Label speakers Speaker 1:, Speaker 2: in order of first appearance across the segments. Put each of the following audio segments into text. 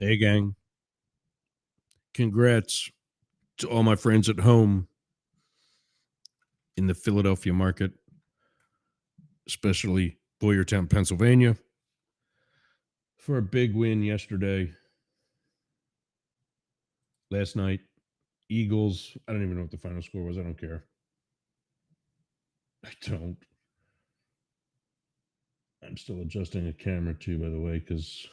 Speaker 1: Hey, gang. Congrats to all my friends at home in the Philadelphia market, especially Boyertown, Pennsylvania, for a big win yesterday. Last night, Eagles. I don't even know what the final score was. I don't care. I don't. I'm still adjusting a camera too, by the way, because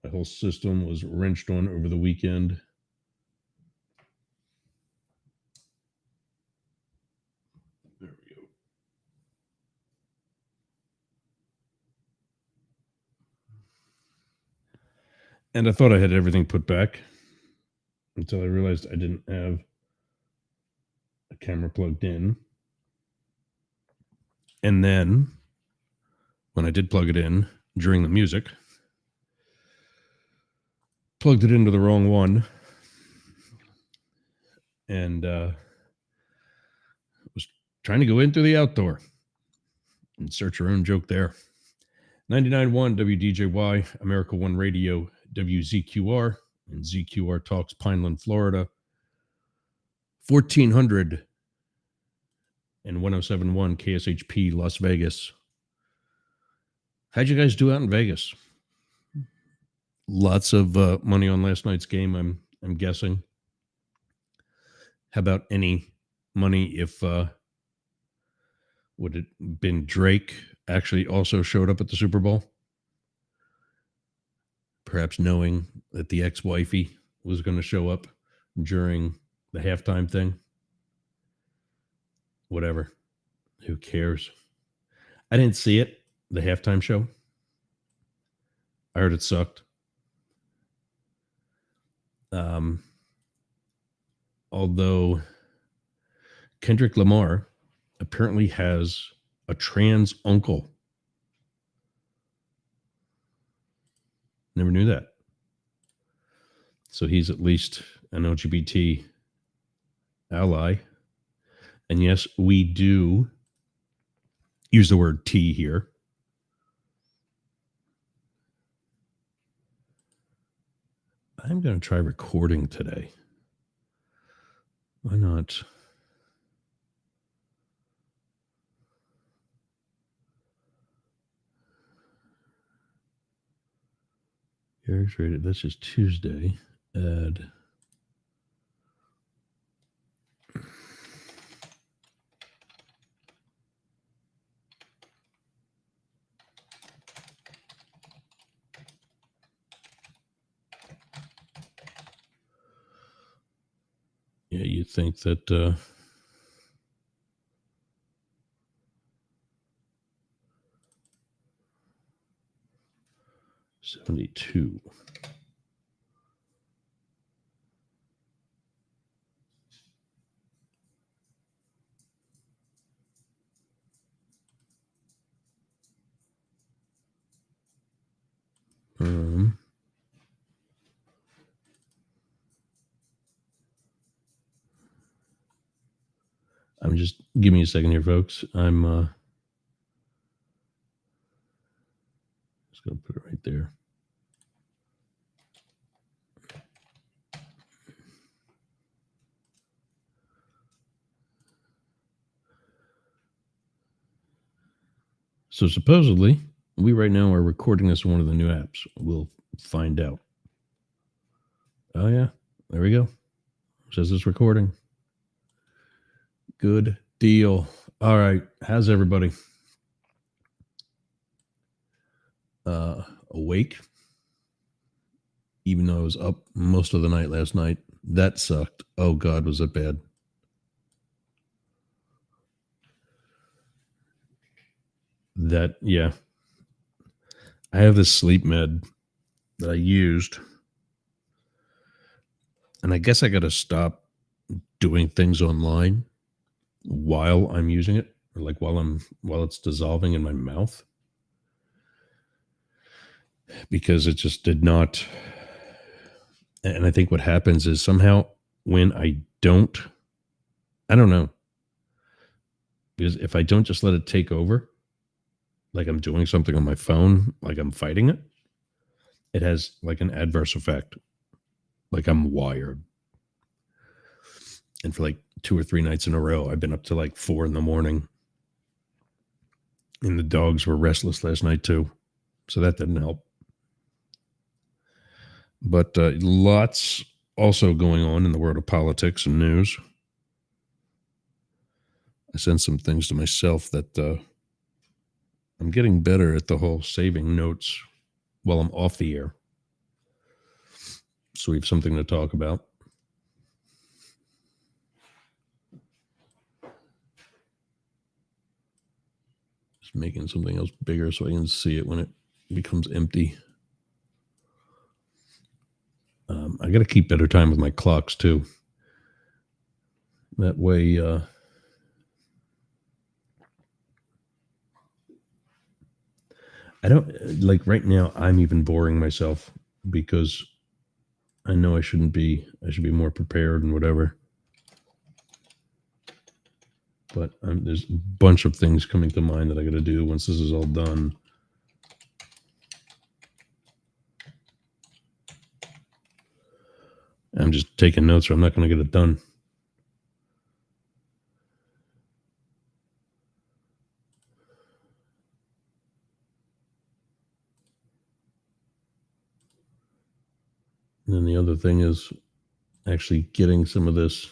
Speaker 1: my whole system was wrenched on over the weekend. There we go. And I thought I had everything put back until I realized I didn't have a camera plugged in. And then when I did plug it in during the music, plugged it into the wrong one and was trying to go in through the outdoor. Insert your own joke there. 99.1 WDJY, America One Radio, WZQR, and ZQR Talks, Pineland, Florida. 1400 and 107.1 KSHP, Las Vegas. How'd you guys do out in Vegas? Lots of money on last night's game, I'm guessing. How about any money if would it been Drake actually also showed up at the Super Bowl? Perhaps knowing that the ex-wifey was going to show up during the halftime thing. Whatever. Who cares? I didn't see it, the halftime show. I heard it sucked. Although Kendrick Lamar apparently has a trans uncle. Never knew that. So he's at least an LGBT ally. And yes, we do use the word T here. I'm going to try recording today. Why not? Eric's rated. This is Tuesday. Add. Yeah, you'd think that 72. I'm just give me a second here, folks. I'm just gonna put it right there. So supposedly, we right now are recording this in one of the new apps. We'll find out. Oh yeah, there we go. It says it's recording. Good deal. All right, how's everybody? Awake? Even though I was up most of the night last night. That sucked. Oh God, was it bad? That, yeah. I have this sleep med that I used. And I guess I got to stop doing things online while I'm using it, or like while it's dissolving in my mouth, because it just did not. And I think what happens is somehow when I don't know, because if I don't just let it take over, like I'm doing something on my phone, like I'm fighting it, it has like an adverse effect. Like I'm wired. And for like 2 or 3 nights in a row, I've been up to like 4 in the morning. And the dogs were restless last night too. So that didn't help. But lots also going on in the world of politics and news. I sent some things to myself that I'm getting better at the whole saving notes while I'm off the air. So we have something to talk about. Just making something else bigger so I can see it when it becomes empty. I got to keep better time with my clocks too. That way, I don't like right now. I'm even boring myself because I know I shouldn't be. I should be more prepared and whatever. But there's a bunch of things coming to mind that I got to do once this is all done. I'm just taking notes or I'm not going to get it done. And then the other thing is actually getting some of this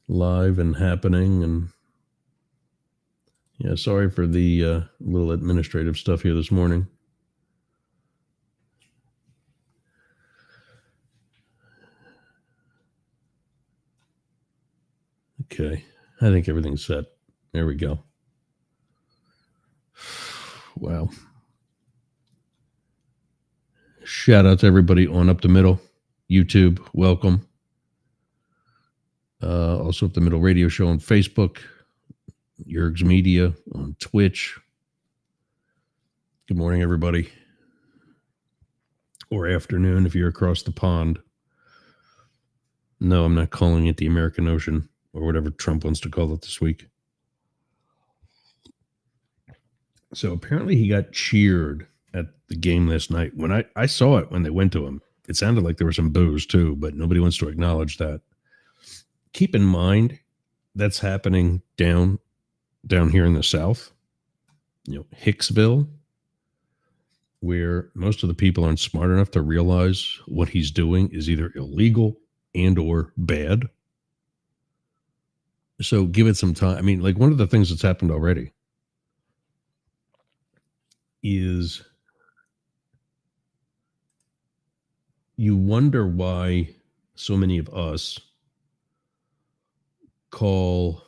Speaker 1: live and happening. And yeah, sorry for the little administrative stuff here this morning. Okay, I think everything's set. There we go. Wow. Shout out to everybody on Up the Middle, YouTube, welcome. Also Up the Middle Radio Show on Facebook, Yerg's Media on Twitch. Good morning, everybody. Or afternoon if you're across the pond. No, I'm not calling it the American Ocean or whatever Trump wants to call it this week. So apparently he got cheered at the game last night. When I saw it when they went to him, it sounded like there was some boos too, but nobody wants to acknowledge that. Keep in mind that's happening down here in the South, Hicksville, where most of the people aren't smart enough to realize what he's doing is either illegal and or bad. So give it some time. I mean, like one of the things that's happened already is you wonder why so many of us call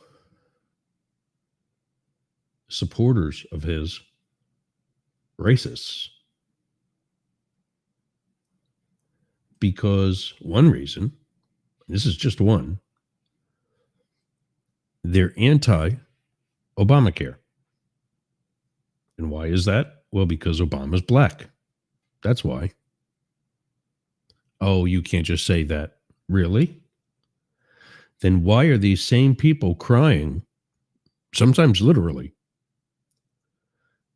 Speaker 1: supporters of his racists. Because one reason, this is just one, they're anti-Obamacare. And why is that? Well, because Obama's black. That's why. Oh, you can't just say that. Really? Then why are these same people crying, sometimes literally,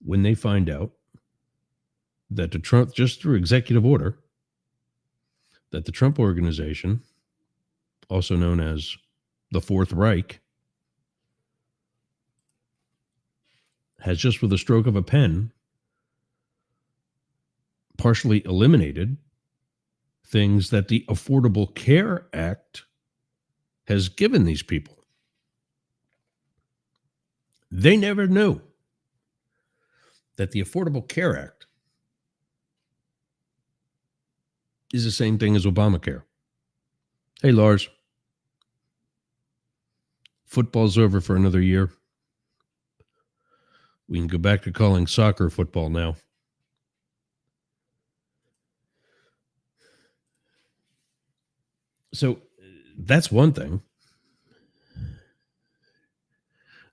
Speaker 1: when they find out that the Trump, just through executive order, that the Trump organization, also known as the Fourth Reich, has just with a stroke of a pen partially eliminated things that the Affordable Care Act has given these people. They never knew that the Affordable Care Act is the same thing as Obamacare. Hey, Lars. Football's over for another year. We can go back to calling soccer football now. So that's one thing.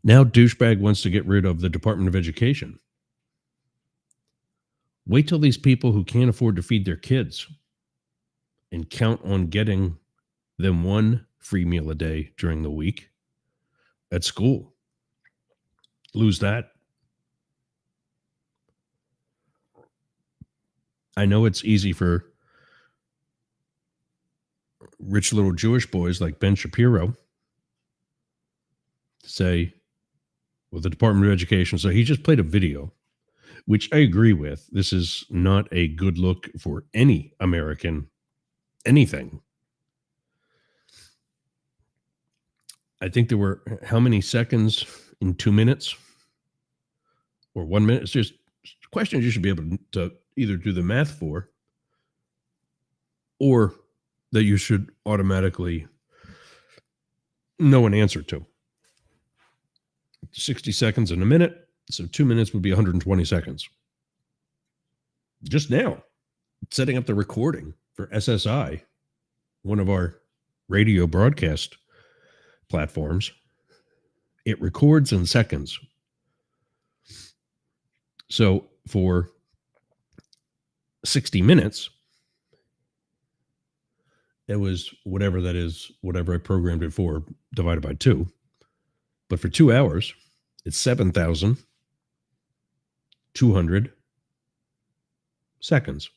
Speaker 1: Now douchebag wants to get rid of the Department of Education. Wait till these people who can't afford to feed their kids and count on getting them one free meal a day during the week at school lose that. I know it's easy for rich little Jewish boys like Ben Shapiro to say, well, the Department of Education. So he just played a video, which I agree with. This is not a good look for any American anything. I think there were how many seconds in 2 minutes or 1 minute? It's just questions you should be able to either do the math for or that you should automatically know an answer to. 60 seconds in a minute. So 2 minutes would be 120 seconds. Just now, setting up the recording for SSI, one of our radio broadcast platforms, it records in seconds. So for 60 minutes, it was whatever that is, whatever I programmed it for, divided by 2. But for 2 hours, it's 7,200 seconds.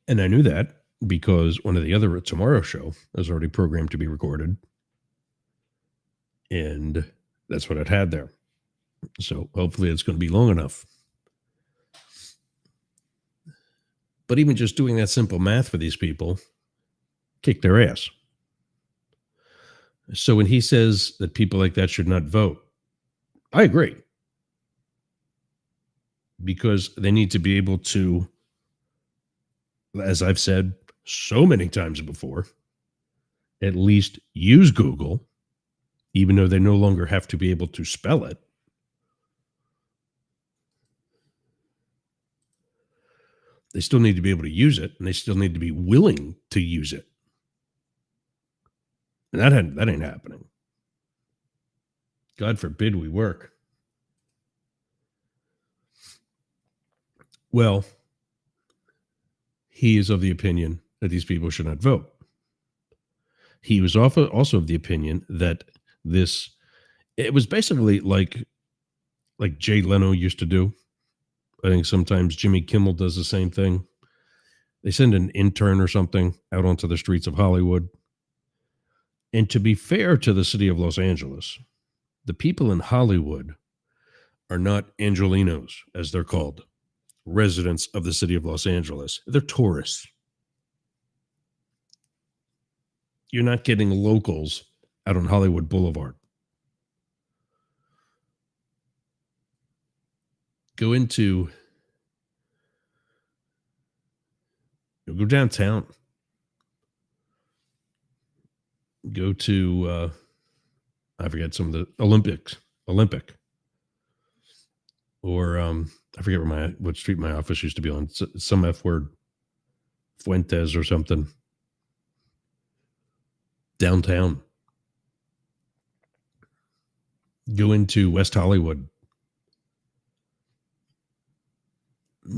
Speaker 1: And I knew that because one of the other Tomorrow Show is already programmed to be recorded. And that's what it had there. So hopefully it's going to be long enough. But even just doing that simple math for these people, kick their ass. So when he says that people like that should not vote, I agree. Because they need to be able to, as I've said so many times before, at least use Google, even though they no longer have to be able to spell it. They still need to be able to use it, and they still need to be willing to use it. And that ain't happening. God forbid we work. Well, he is of the opinion that these people should not vote. He was also of the opinion that it was basically like Jay Leno used to do. I think sometimes Jimmy Kimmel does the same thing. They send an intern or something out onto the streets of Hollywood. And to be fair to the city of Los Angeles, the people in Hollywood are not Angelinos, as they're called, residents of the city of Los Angeles. They're tourists. You're not getting locals out on Hollywood Boulevard. Go downtown. Go to, I forget some of the Olympic, or I forget what street my office used to be on. Some F word, Fuentes or something. Downtown. Go into West Hollywood.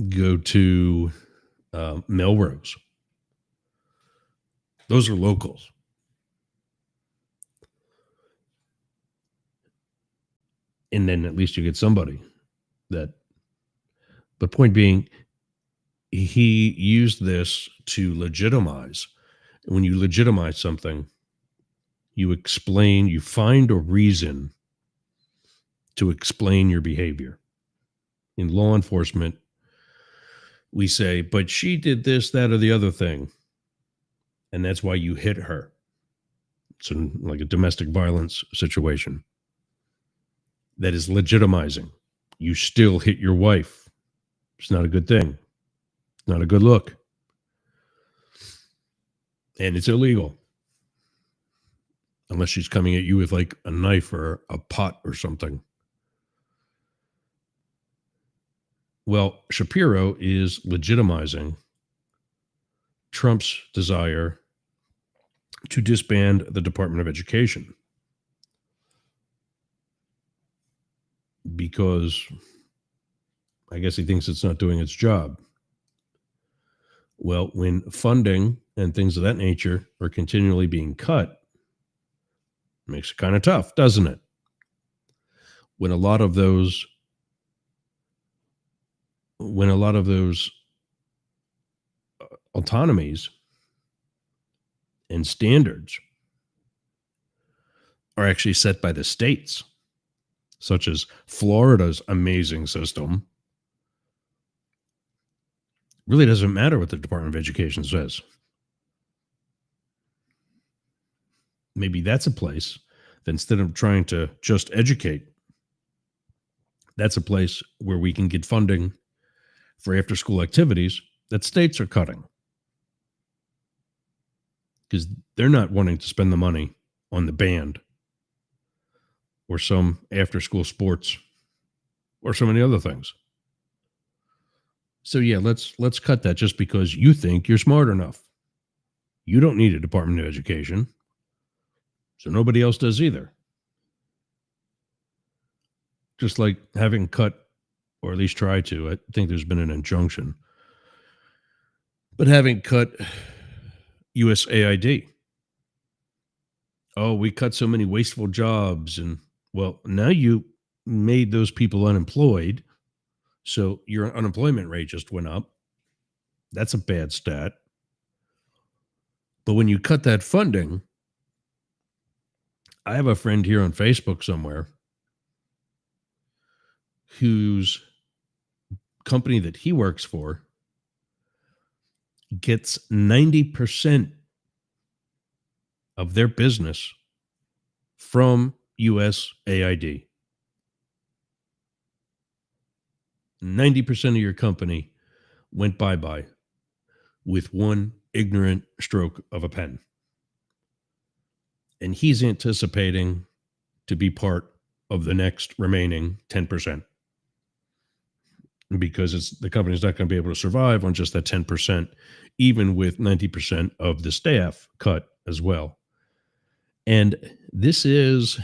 Speaker 1: Go to Melrose. Those are locals. And then at least you get somebody that. The point being, he used this to legitimize. When you legitimize something, you explain, you find a reason to explain your behavior. In law enforcement, we say, but she did this, that, or the other thing. And that's why you hit her. It's like a domestic violence situation. That is legitimizing. You still hit your wife. It's not a good thing. It's not a good look. And it's illegal. Unless she's coming at you with like a knife or a pot or something. Well, Shapiro is legitimizing Trump's desire to disband the Department of Education. Because I guess he thinks it's not doing its job. Well, when funding and things of that nature are continually being cut, it makes it kind of tough, doesn't it? When a lot of those when a lot of those autonomies and standards are actually set by the states, such as Florida's amazing system. Really doesn't matter what the Department of Education says. Maybe that's a place that instead of trying to just educate, that's a place where we can get funding for after school activities that states are cutting because they're not wanting to spend the money on the band or some after school sports or so many other things. So yeah, let's cut that just because you think you're smart enough. You don't need a Department of Education, so nobody else does either. Just like having cut, or at least try to, I think there's been an injunction, but having cut USAID. Oh, we cut so many wasteful jobs. And well, now you made those people unemployed. So your unemployment rate just went up. That's a bad stat. But when you cut that funding, I have a friend here on Facebook somewhere whose company that he works for gets 90% of their business from USAID. 90% of your company went bye-bye with one ignorant stroke of a pen. And he's anticipating to be part of the next remaining 10% because the company's not going to be able to survive on just that 10%, even with 90% of the staff cut as well. And this is,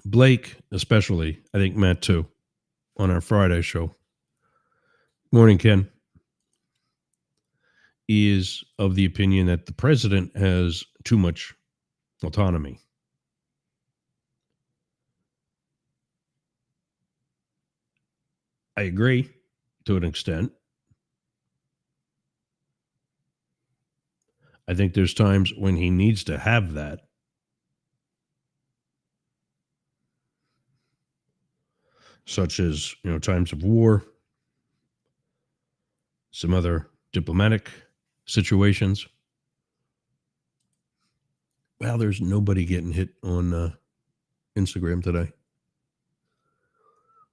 Speaker 1: Blake, especially, I think Matt too, on our Friday show. Morning, Ken. Is of the opinion that the president has too much autonomy. I agree to an extent. I think there's times when he needs to have that. Such as, times of war, some other diplomatic situations. Well, there's nobody getting hit on Instagram today.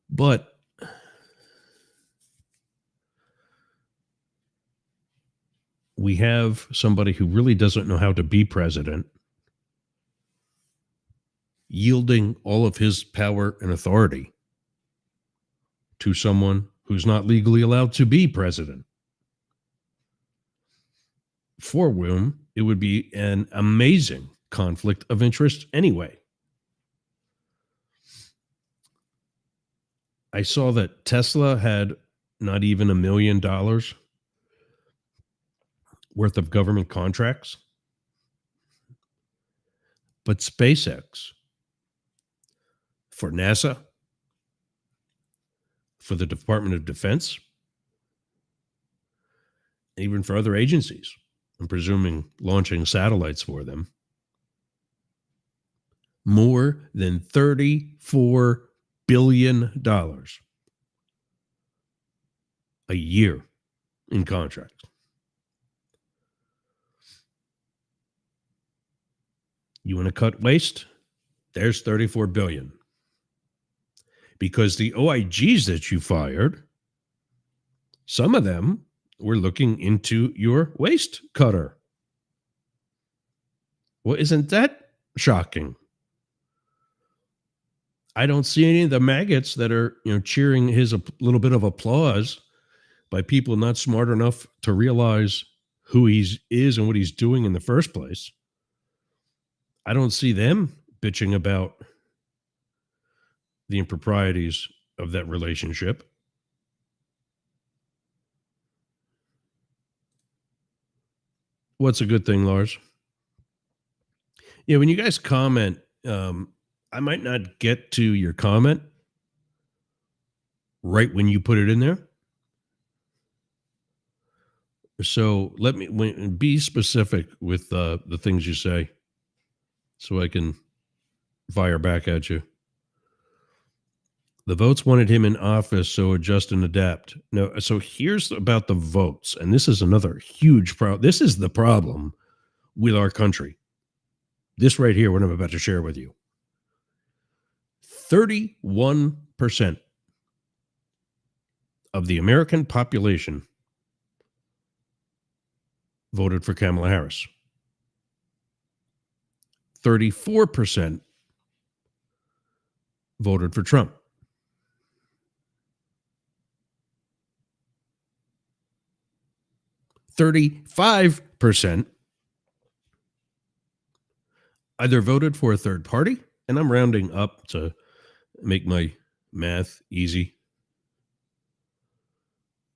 Speaker 1: But we have somebody who really doesn't know how to be president, yielding all of his power and authority to someone who's not legally allowed to be president, for whom it would be an amazing conflict of interest anyway. I saw that Tesla had not even $1 million worth of government contracts, but SpaceX, for NASA, for the Department of Defense, even for other agencies, I'm presuming launching satellites for them, more than $34 billion a year in contracts. You want to cut waste? There's $34 billion. Because the OIGs that you fired, some of them were looking into your waste cutter. Well, isn't that shocking? I don't see any of the maggots that are, cheering his a little bit of applause by people not smart enough to realize who he is and what he's doing in the first place. I don't see them bitching about the improprieties of that relationship. What's a good thing, Lars? Yeah, when you guys comment I might not get to your comment right when you put it in there. So let me be specific with the things you say so I can fire back at you. The votes wanted him in office, so adjust and adapt. No, so here's about the votes, and this is another huge problem. This is the problem with our country. This right here, what I'm about to share with you. 31% of the American population voted for Kamala Harris. 34% voted for Trump. 35% either voted for a third party, and I'm rounding up to make my math easy.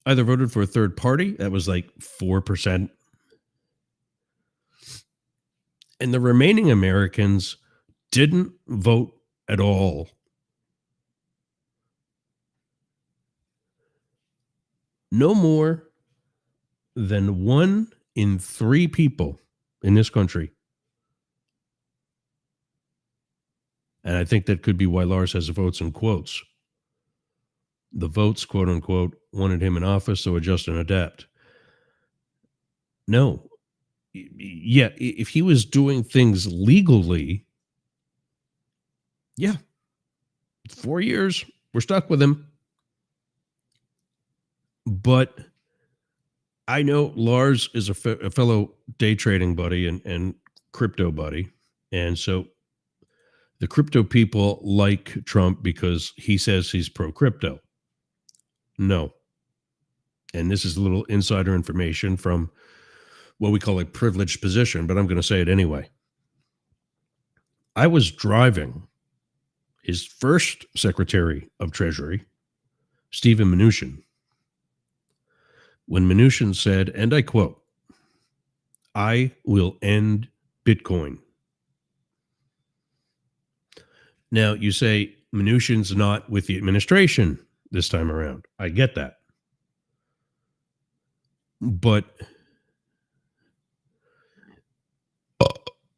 Speaker 1: Either voted for a third party, that was like 4%. And the remaining Americans didn't vote at all. No more than 1 in 3 people in this country. And I think that could be why Lars has votes in quotes. The votes, quote unquote, wanted him in office, so adjust and adapt. No. Yeah, if he was doing things legally, yeah, 4 years, we're stuck with him. But I know Lars is a fellow day trading buddy and crypto buddy. And so the crypto people like Trump because he says he's pro crypto. No. And this is a little insider information from what we call a privileged position, but I'm going to say it anyway. I was driving his first Secretary of Treasury, Steven Mnuchin, when Mnuchin said, and I quote, "I will end Bitcoin." Now, you say Mnuchin's not with the administration this time around. I get that. But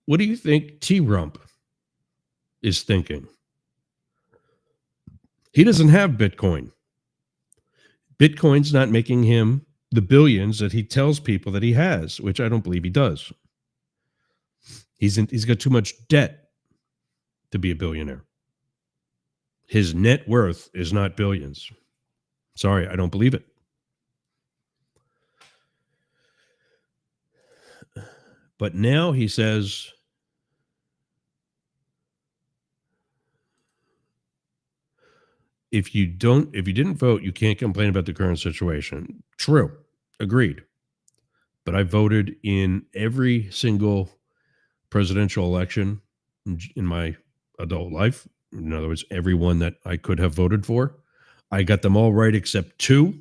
Speaker 1: what do you think T-Rump is thinking? He doesn't have Bitcoin. Bitcoin's not making him the billions that he tells people that he has, which I don't believe he does. He's got too much debt to be a billionaire. His net worth is not billions. Sorry, I don't believe it. But now he says, if you didn't vote, you can't complain about the current situation. True. Agreed. But I voted in every single presidential election in my adult life. In other words, every one that I could have voted for. I got them all right except 2.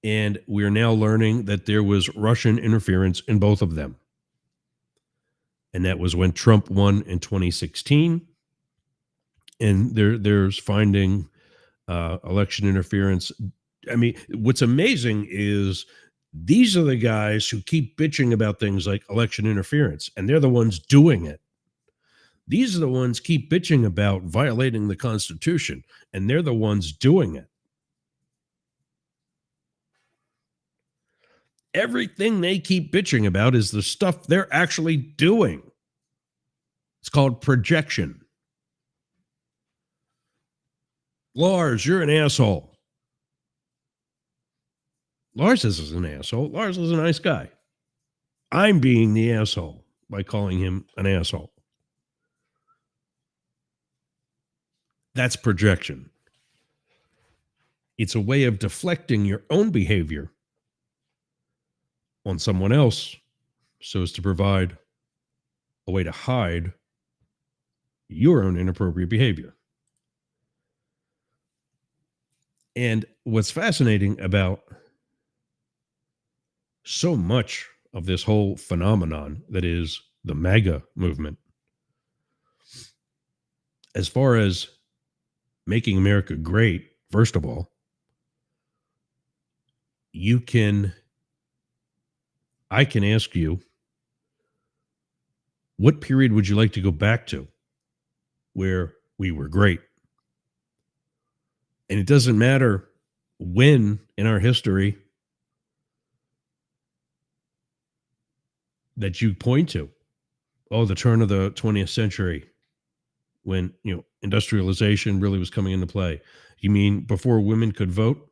Speaker 1: And we're now learning that there was Russian interference in both of them. And that was when Trump won in 2016. And there's finding election interference. I mean, what's amazing is these are the guys who keep bitching about things like election interference, and they're the ones doing it. These are the ones keep bitching about violating the Constitution, and they're the ones doing it. Everything they keep bitching about is the stuff they're actually doing. It's called projection. Lars, you're an asshole. Lars is an asshole. Lars is a nice guy. I'm being the asshole by calling him an asshole. That's projection. It's a way of deflecting your own behavior on someone else so as to provide a way to hide your own inappropriate behavior. And what's fascinating about so much of this whole phenomenon that is the MAGA movement as far as making America great, first of all, I can ask you, what period would you like to go back to where we were great? And it doesn't matter when in our history that you point to. Oh, the turn of the 20th century, when, industrialization really was coming into play. You mean before women could vote?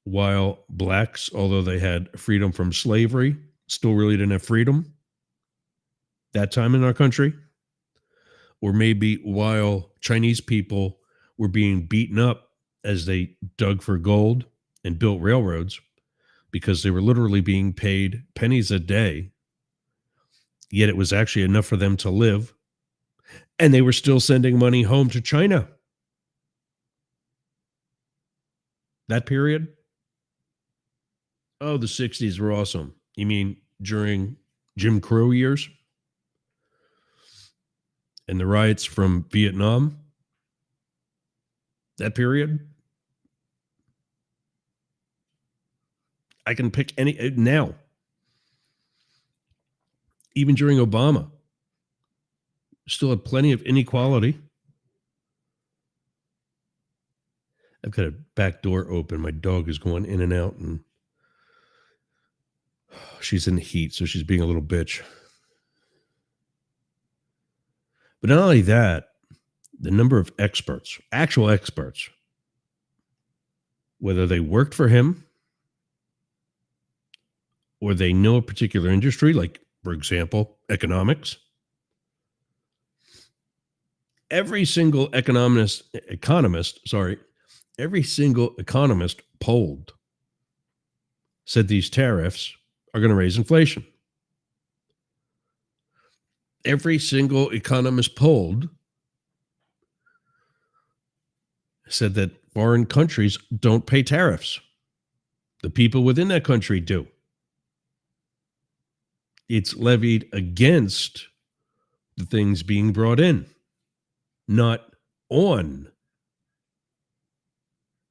Speaker 1: While blacks, although they had freedom from slavery, still really didn't have freedom that time in our country? Or maybe while Chinese people were being beaten up as they dug for gold and built railroads because they were literally being paid pennies a day, yet it was actually enough for them to live, and they were still sending money home to China. That period? Oh, the 60s were awesome. You mean during Jim Crow years and the riots from Vietnam? That period? I can pick any now. Even during Obama, still had plenty of inequality. I've got a back door open. My dog is going in and out, and she's in the heat, so she's being a little bitch. But not only that, the number of experts, actual experts, whether they worked for him or they know a particular industry, like, for example, economics. Every single every single economist polled said these tariffs are going to raise inflation. Every single economist polled said that foreign countries don't pay tariffs. The people within that country do. It's levied against the things being brought in, not on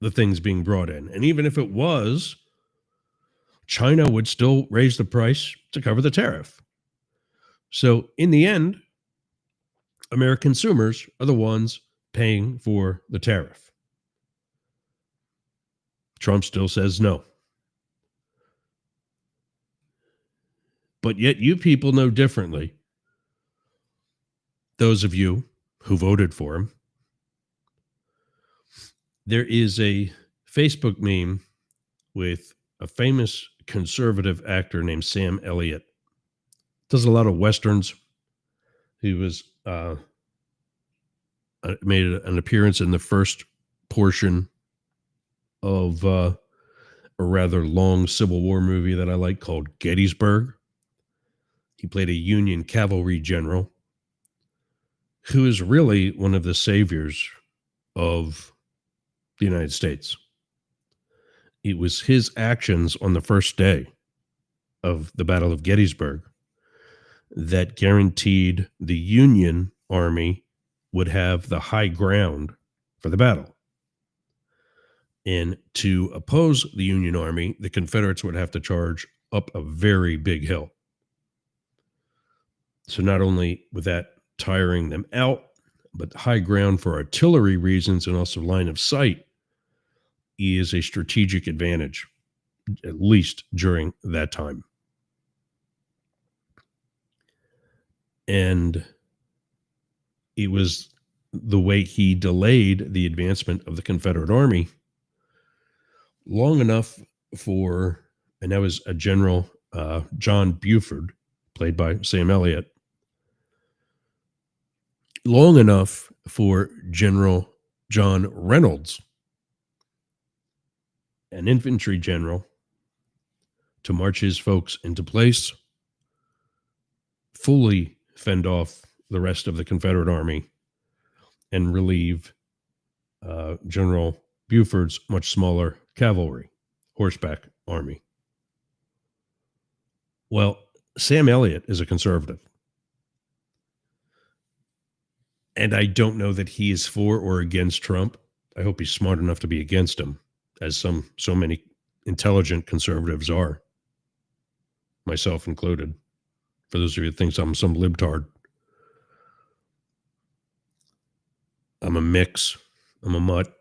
Speaker 1: the things being brought in. And even if it was, China would still raise the price to cover the tariff. So in the end, American consumers are the ones paying for the tariff. Trump still says no. But yet you people know differently. Those of you who voted for him. There is a Facebook meme with a famous conservative actor named Sam Elliott. Does a lot of Westerns. He was made an appearance in the first portion of a rather long Civil War movie that I like called Gettysburg. He played a Union cavalry general who is really one of the saviors of the United States. It was his actions on the first day of the Battle of Gettysburg that guaranteed the Union Army would have the high ground for the battle. And to oppose the Union Army, the Confederates would have to charge up a very big hill. So not only with that tiring them out, but high ground for artillery reasons and also line of sight is a strategic advantage, at least during that time. And it was the way he delayed the advancement of the Confederate Army long enough for, and that was a General John Buford, played by Sam Elliott, long enough for General John Reynolds, an infantry general, to march his folks into place, fully fend off the rest of the Confederate Army, and relieve General Buford's much smaller cavalry, horseback army. Well, Sam Elliott is a conservative. And I don't know that he is for or against Trump. I hope he's smart enough to be against him, as so many intelligent conservatives are, myself included. For those of you who think I'm some libtard, I'm a mix. I'm a mutt.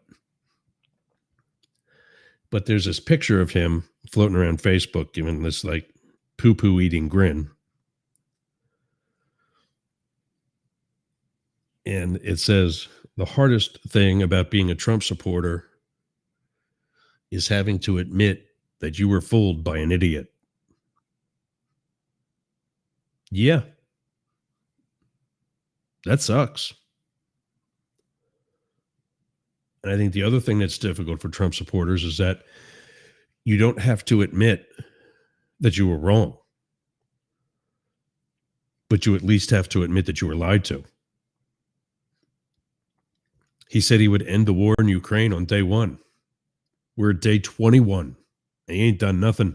Speaker 1: But there's this picture of him floating around Facebook giving this like poo-poo eating grin. And it says, the hardest thing about being a Trump supporter is having to admit that you were fooled by an idiot. Yeah. That sucks. And I think the other thing that's difficult for Trump supporters is that you don't have to admit that you were wrong, but you at least have to admit that you were lied to. He said he would end the war in Ukraine on day 1. We're at day 21. And he ain't done nothing.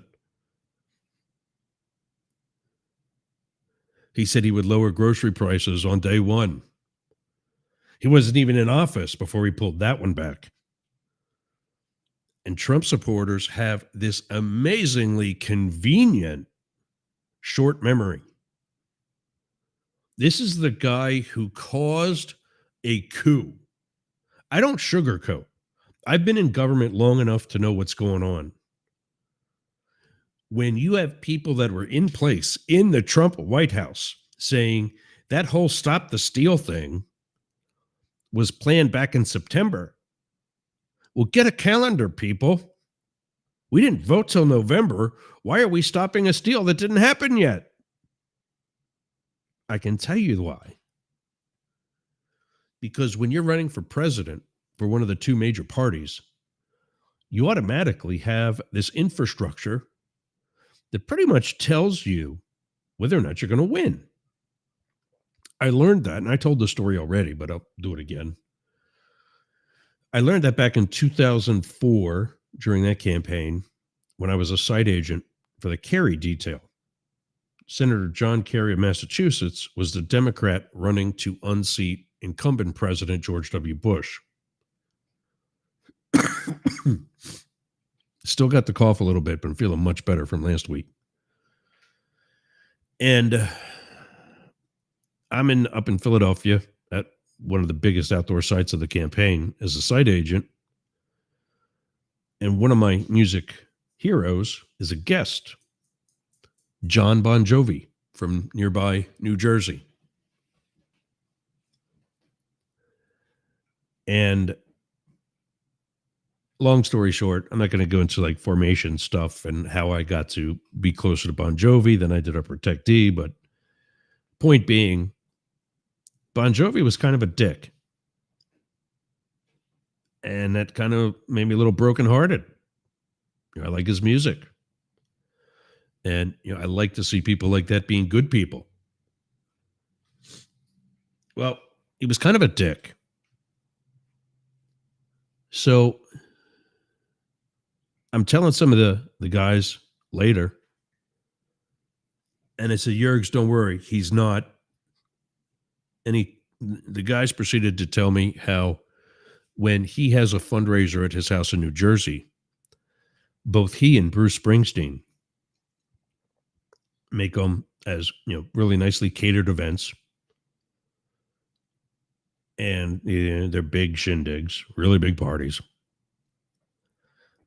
Speaker 1: He said he would lower grocery prices on day 1. He wasn't even in office before he pulled that one back. And Trump supporters have this amazingly convenient short memory. This is the guy who caused a coup. I don't sugarcoat. I've been in government long enough to know what's going on. When you have people that were in place in the Trump White House saying that whole stop the steal thing was planned back in September. Well, get a calendar, people. We didn't vote till November. Why are we stopping a steal that didn't happen yet? I can tell you why. Because when you're running for president for one of the two major parties, you automatically have this infrastructure that pretty much tells you whether or not you're going to win. I learned that, and I told the story already, but I'll do it again. I learned that back in 2004 during that campaign when I was a site agent for the Kerry detail. Senator John Kerry of Massachusetts was the Democrat running to unseat incumbent President George W. Bush. Still got the cough a little bit, but I'm feeling much better from last week. And I'm up in Philadelphia at one of the biggest outdoor sites of the campaign as a site agent. And one of my music heroes is a guest, John Bon Jovi from nearby New Jersey. And long story short, I'm not going to go into like formation stuff and how I got to be closer to Bon Jovi than I did a protectee. But point being, Bon Jovi was kind of a dick. And that kind of made me a little brokenhearted. I like his music. And I like to see people like that being good people. Well, he was kind of a dick. So I'm telling some of the guys later, and I said, Yergs, don't worry, he's not. And the guys proceeded to tell me how when he has a fundraiser at his house in New Jersey, both he and Bruce Springsteen make them as really nicely catered events. And they're big shindigs, really big parties.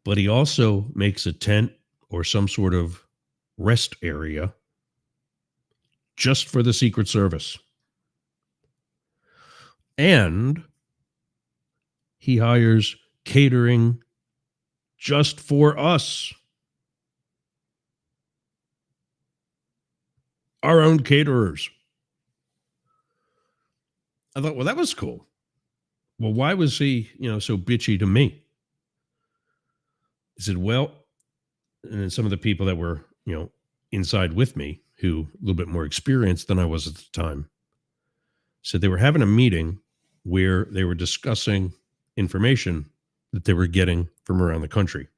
Speaker 1: But he also makes a tent or some sort of rest area just for the Secret Service. And he hires catering just for us. Our own caterers. I thought, well, that was cool. Well, why was he, so bitchy to me? He said, well, and then some of the people that were, inside with me, who a little bit more experienced than I was at the time, said they were having a meeting where they were discussing information that they were getting from around the country.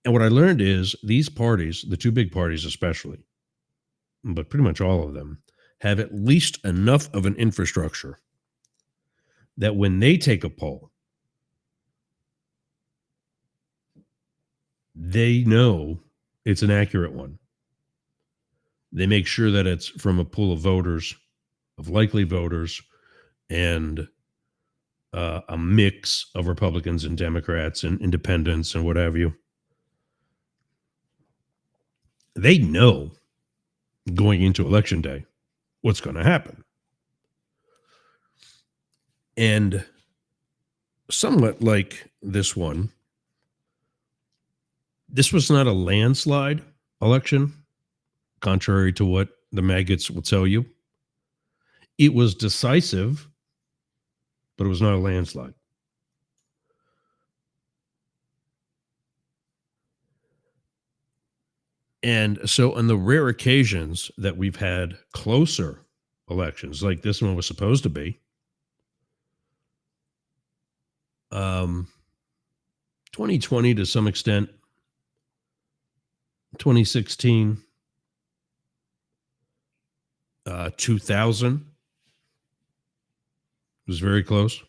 Speaker 1: And what I learned is these parties, the two big parties especially, but pretty much all of them, have at least enough of an infrastructure that when they take a poll, they know it's an accurate one. They make sure that it's from a pool of voters, of likely voters, and a mix of Republicans and Democrats and independents and what have you. They know going into election day what's going to happen. And somewhat like this one, this was not a landslide election, contrary to what the maggots will tell you. It was decisive, but it was not a landslide. And so, on the rare occasions that we've had closer elections, like this one was supposed to be, 2020 to some extent, 2016, 2000 was very close.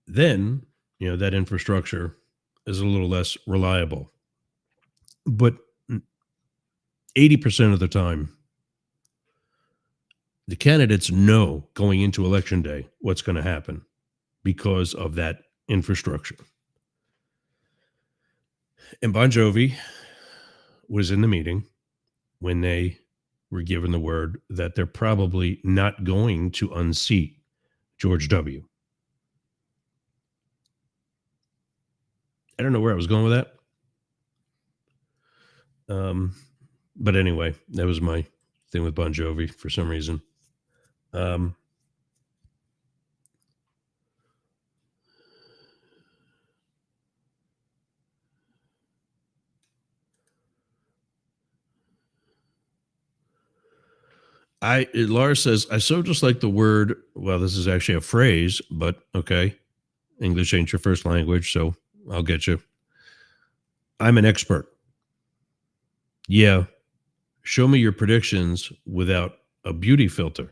Speaker 1: Then, that infrastructure is a little less reliable. But 80% of the time, the candidates know going into election day what's going to happen because of that infrastructure. And Bon Jovi was in the meeting when they were given the word that they're probably not going to unseat George W. I don't know where I was going with that. But anyway, that was my thing with Bon Jovi for some reason. Laura says, I so just like the word. Well, this is actually a phrase, but okay. English ain't your first language, so I'll get you. I'm an expert. Yeah. Show me your predictions without a beauty filter.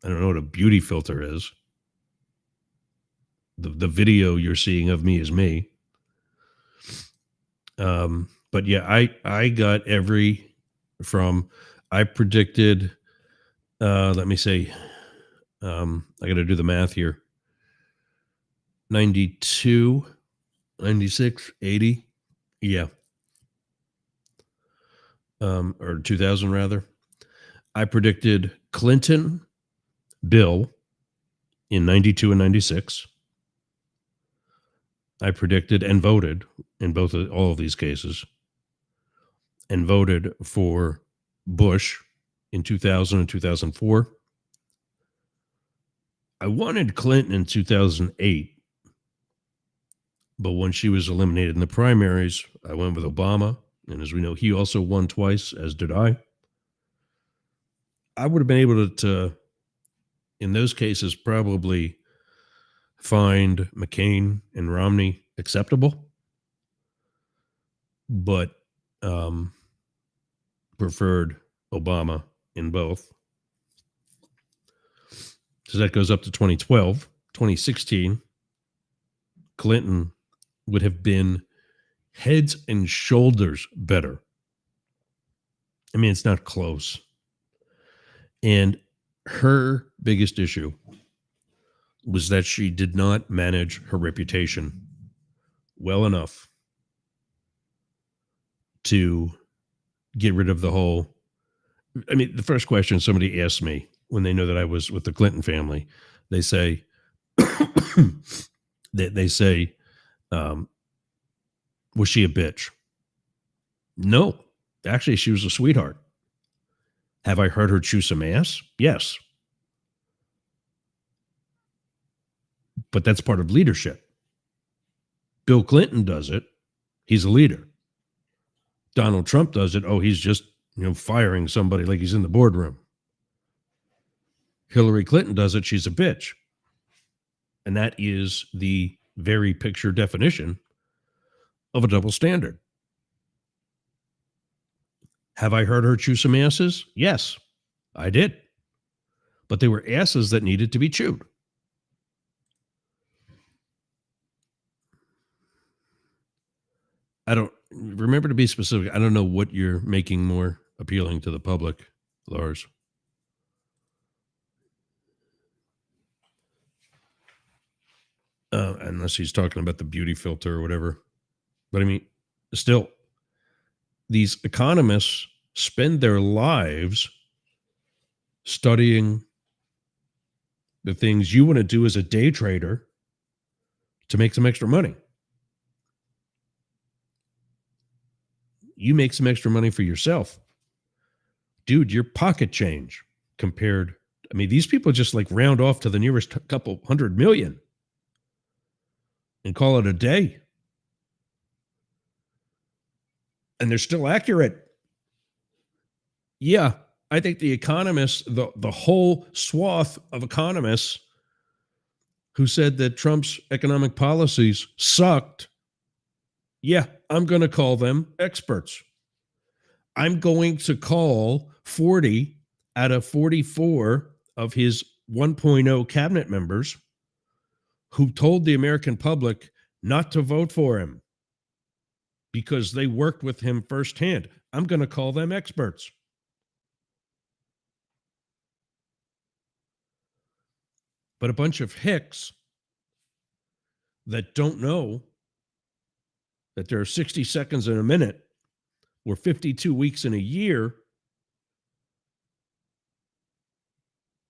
Speaker 1: I don't know what a beauty filter is. The video you're seeing of me is me. But yeah, I got I predicted, let me say, I got to do the math here. 92, 96, 80. Yeah. Or 2000 rather. I predicted Clinton, Bill in 92 and 96. I predicted and voted in all of these cases and voted for Bush in 2000 and 2004. I wanted Clinton in 2008, but when she was eliminated in the primaries, I went with Obama. And as we know, he also won twice, as did I. I would have been able to in those cases, probably find McCain and Romney acceptable, but preferred Obama in both. So that goes up to 2012. 2016, Clinton would have been heads and shoulders better. I mean, it's not close. And her biggest issue was that she did not manage her reputation well enough to get rid of the whole. I mean, the first question somebody asked me when they know that I was with the Clinton family, they say, they say, was she a bitch? No, actually, she was a sweetheart. Have I heard her chew some ass? Yes. But that's part of leadership. Bill Clinton does it. He's a leader. Donald Trump does it. Oh, he's just, firing somebody like he's in the boardroom. Hillary Clinton does it. She's a bitch. And that is the very picture definition of a double standard. Have I heard her chew some asses? Yes, I did. But they were asses that needed to be chewed. I don't remember to be specific. I don't know what you're making more appealing to the public, Lars. Unless he's talking about the beauty filter or whatever. But I mean, still, these economists spend their lives studying the things you want to do as a day trader to make some extra money. You make some extra money for yourself. Dude, your pocket change compared. I mean, these people just like round off to the nearest couple 100 million and call it a day. And they're still accurate. Yeah, I think the economists, the whole swath of economists who said that Trump's economic policies sucked, yeah, I'm going to call them experts. I'm going to call 40 out of 44 of his 1.0 cabinet members who told the American public not to vote for him because they worked with him firsthand. I'm going to call them experts. But a bunch of hicks that don't know that there are 60 seconds in a minute or 52 weeks in a year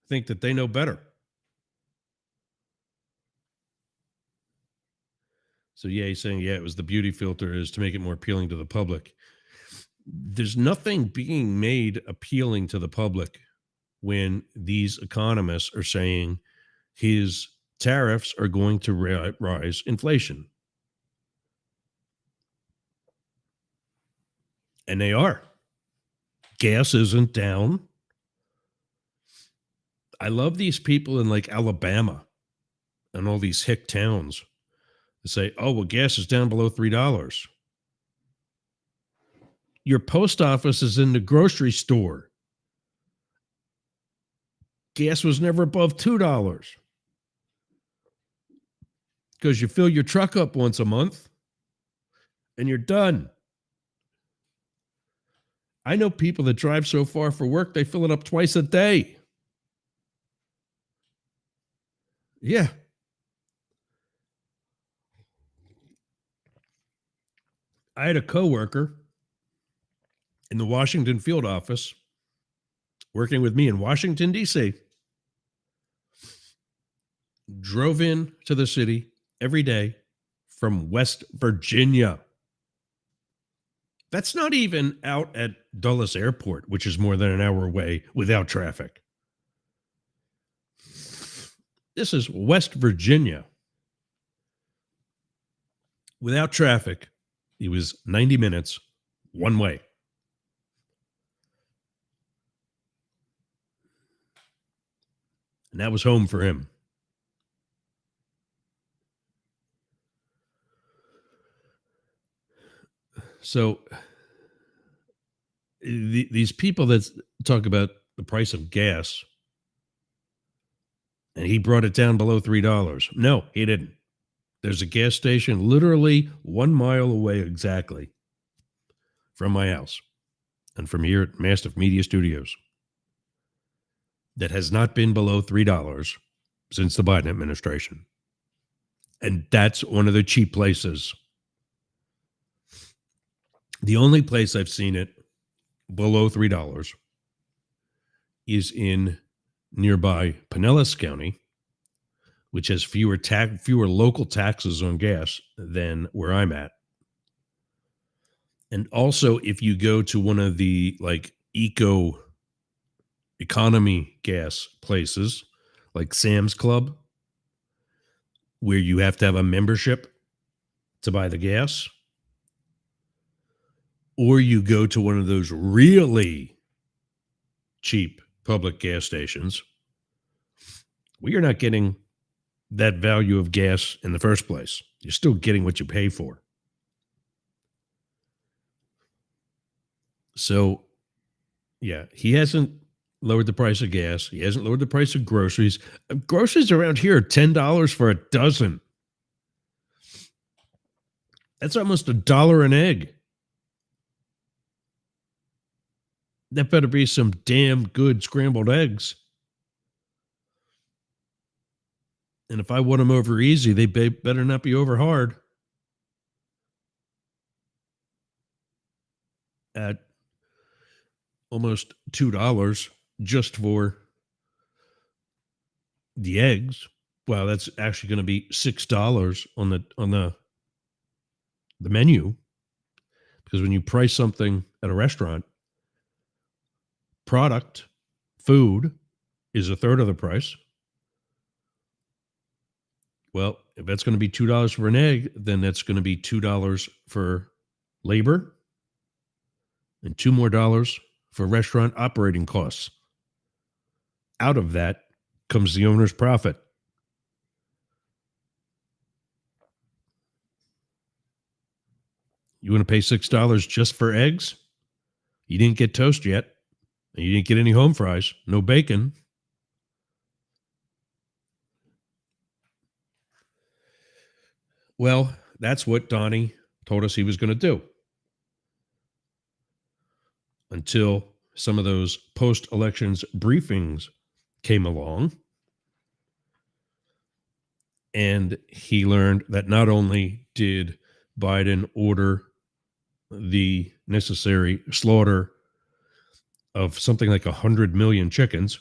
Speaker 1: think that they know better. So, yeah, he's saying, yeah, it was the beauty filter is to make it more appealing to the public. There's nothing being made appealing to the public when these economists are saying his tariffs are going to rise inflation. And they are. Gas isn't down. I love these people in like Alabama and all these hick towns that say, oh, well, gas is down below $3. Your post office is in the grocery store. Gas was never above $2 because you fill your truck up once a month and you're done. I know people that drive so far for work, they fill it up twice a day. Yeah. I had a coworker in the Washington field office working with me in Washington, D.C., drove in to the city every day from West Virginia. That's not even out at Dulles Airport, which is more than an hour away without traffic. This is West Virginia. Without traffic, it was 90 minutes one way. And that was home for him. So these people that talk about the price of gas, and he brought it down below $3. No, he didn't. There's a gas station literally 1 mile away exactly from my house and from here at Mastiff Media Studios that has not been below $3 since the Biden administration. And that's one of the cheap places. The only place I've seen it below $3 is in nearby Pinellas County, which has fewer local taxes on gas than where I'm at. And also, if you go to one of the like economy gas places, like Sam's Club, where you have to have a membership to buy the gas, or you go to one of those really cheap public gas stations, well, you're not getting that value of gas in the first place. You're still getting what you pay for. So Yeah, he hasn't lowered the price of gas. He hasn't lowered the price of groceries. Groceries around here are $10 for a dozen. That's almost $1 an egg. That better be some damn good scrambled eggs. And if I want them over easy, they better not be over hard. At almost $2 just for the eggs. Well, that's actually going to be $6 on the menu, because when you price something at a restaurant, product, food is a third of the price. Well, if that's going to be $2 for an egg, then that's going to be $2 for labor and $2 more for restaurant operating costs. Out of that comes the owner's profit. You want to pay $6 just for eggs? You didn't get toast yet. And you didn't get any home fries, no bacon. Well, that's what Donnie told us he was going to do. Until some of those post-elections briefings came along. And he learned that not only did Biden order the necessary slaughter of something like 100 million chickens,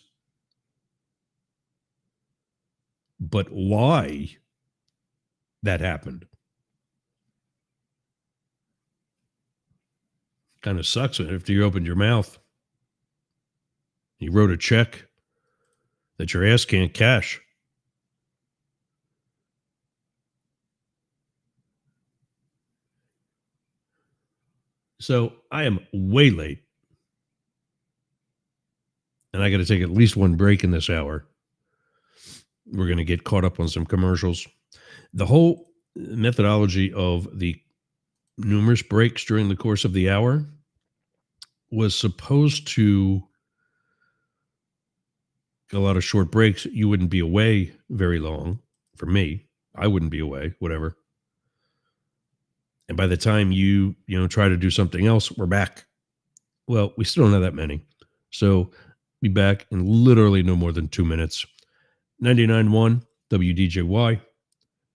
Speaker 1: but why that happened. Kind of sucks after you opened your mouth. You wrote a check that your ass can't cash. So I am way late. And I got to take at least one break in this hour. We're going to get caught up on some commercials. The whole methodology of the numerous breaks during the course of the hour was supposed to get a lot of short breaks. You wouldn't be away very long. For me, I wouldn't be away, whatever. And by the time you try to do something else, we're back. Well, we still don't have that many. So be back in literally no more than 2 minutes. 99.1 WDJY,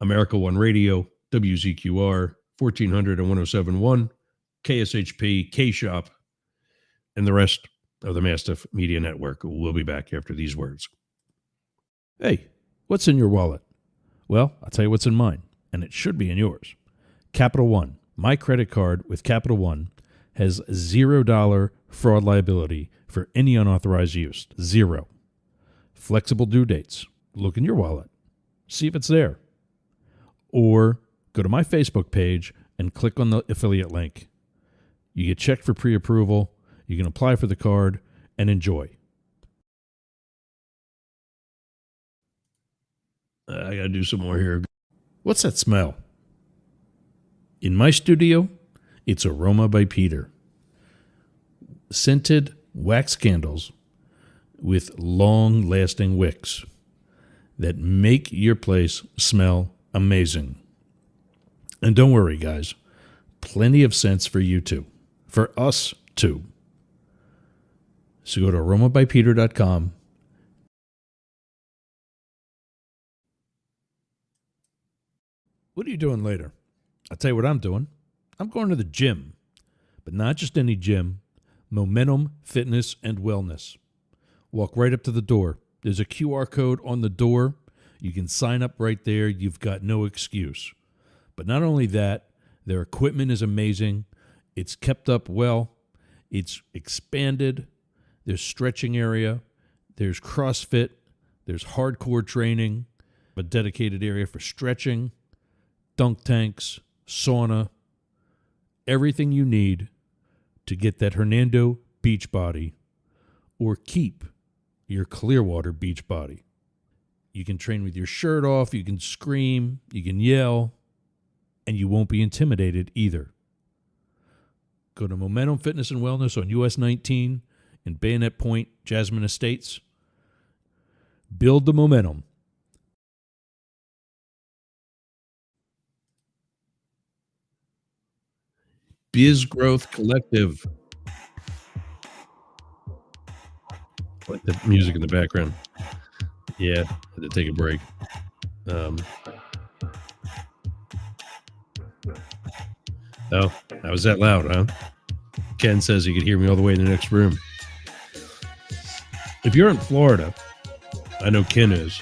Speaker 1: America One Radio, WZQR, 1400 and 107.1, KSHP, K-Shop, and the rest of the Mastiff Media Network. We'll be back after these words. Hey, what's in your wallet? Well, I'll tell you what's in mine, and it should be in yours. Capital One. My credit card with Capital One has $0 fraud liability for any unauthorized use. Zero. Flexible due dates. Look in your wallet. See if it's there. Or go to my Facebook page and click on the affiliate link. You get checked for pre-approval. You can apply for the card and enjoy. I got to do some more here. What's that smell? In my studio, it's Aroma by Peter. Scented wax candles with long-lasting wicks that make your place smell amazing. And don't worry, guys. Plenty of scents for you too. For us too. So go to aromabypeter.com. What are you doing later? I'll tell you what I'm doing. I'm going to the gym. But not just any gym. Momentum Fitness and Wellness. Walk right up to the door. There's a QR code on the door. You can sign up right there. You've got no excuse. But not only that, their equipment is amazing. It's kept up well. It's expanded. There's stretching area. There's CrossFit. There's hardcore training. A dedicated area for stretching. Dunk tanks. Sauna. Everything you need to get that Hernando beach body or keep your Clearwater beach body. You can train with your shirt off. You can scream. You can yell. And you won't be intimidated either. Go to Momentum Fitness and Wellness on US 19 and Bayonet Point, Jasmine Estates. Build the momentum. Biz Growth Collective. Like the music in the background. Yeah, had to take a break. Oh, I was that loud, huh? Ken says he could hear me all the way in the next room. If you're in Florida, I know Ken is,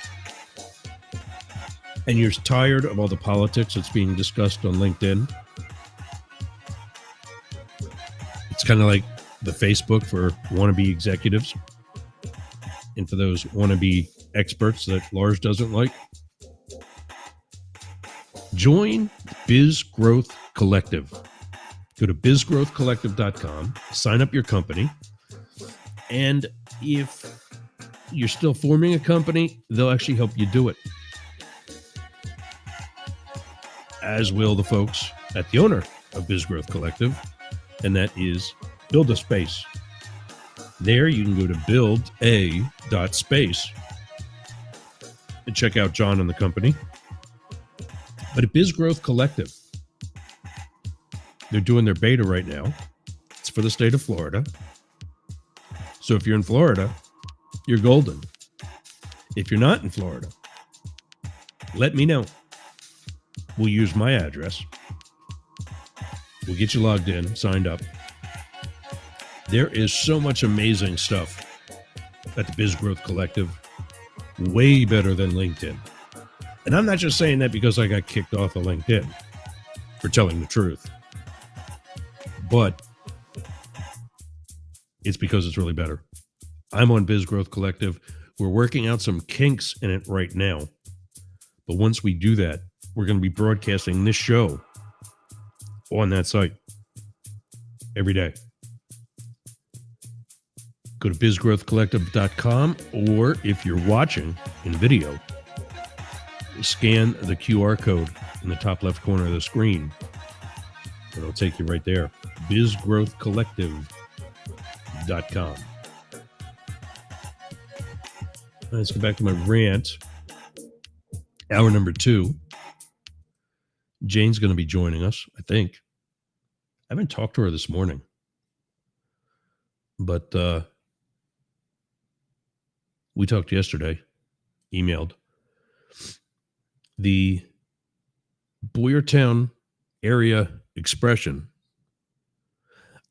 Speaker 1: and you're tired of all the politics that's being discussed on LinkedIn, it's kind of like the Facebook for wannabe executives and for those wannabe experts that Lars doesn't like. Join Biz Growth Collective. Go to bizgrowthcollective.com, sign up your company, and if you're still forming a company, they'll actually help you do it. As will the folks at the owner of Biz Growth Collective, and that is Build a Space. There you can go to builda.space and check out John and the company. But at Biz Growth Collective, they're doing their beta right now. It's for the state of Florida. So if you're in Florida, you're golden. If you're not in Florida, let me know. We'll use my address. We'll get you logged in, signed up. There is so much amazing stuff at the Biz Growth Collective. Way better than LinkedIn. And I'm not just saying that because I got kicked off of LinkedIn for telling the truth. But it's because it's really better. I'm on Biz Growth Collective. We're working out some kinks in it right now. But once we do that, we're going to be broadcasting this show on that site every day. Go to bizgrowthcollective.com, or if you're watching in video, scan the QR code in the top left corner of the screen. It'll take you right there. bizgrowthcollective.com. Let's go back to my rant. Hour number 2. Jane's going to be joining us, I think. I haven't talked to her this morning. But we talked yesterday, emailed. The Boyertown area expression.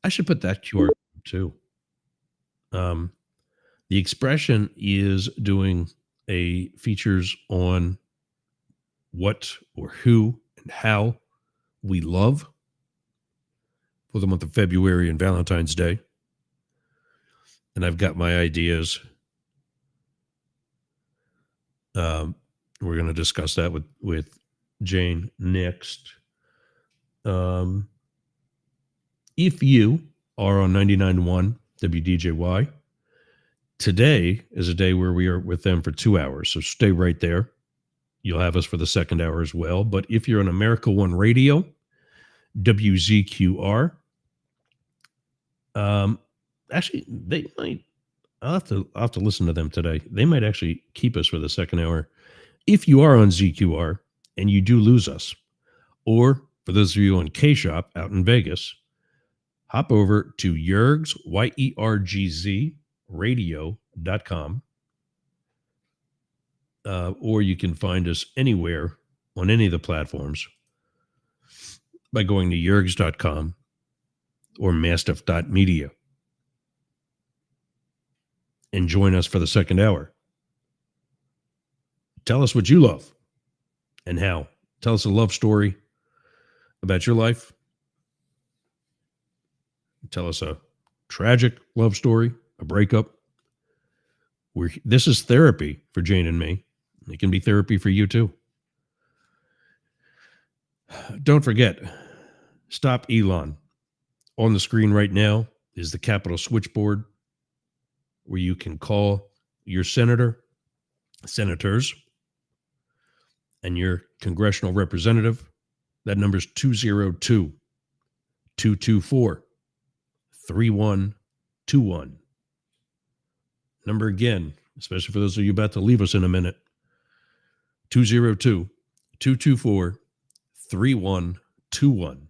Speaker 1: I should put that QR too. The expression is doing a features on what or who and how we love for the month of February and Valentine's Day. And I've got my ideas. We're going to discuss that with Jane next. If you are on 99.1 WDJY, today is a day where we are with them for 2 hours. So stay right there. You'll have us for the second hour as well. But if you're on America One Radio, WZQR, actually, they might. I'll have to listen to them today. They might actually keep us for the second hour. If you are on ZQR and you do lose us, or for those of you on K-Shop out in Vegas, hop over to Yergz, YERGZ, radio.com. Or you can find us anywhere on any of the platforms by going to yergz.com or mastiff.media. And join us for the second hour. Tell us what you love and how. Tell us a love story about your life. Tell us a tragic love story, a breakup. This is therapy for Jane and me. It can be therapy for you too. Don't forget, Stop Elon. On the screen right now is the Capitol switchboard where you can call your senator, senators, and your congressional representative. That number is 202-224-3121. Number again, especially for those of you about to leave us in a minute, 202 224 3121.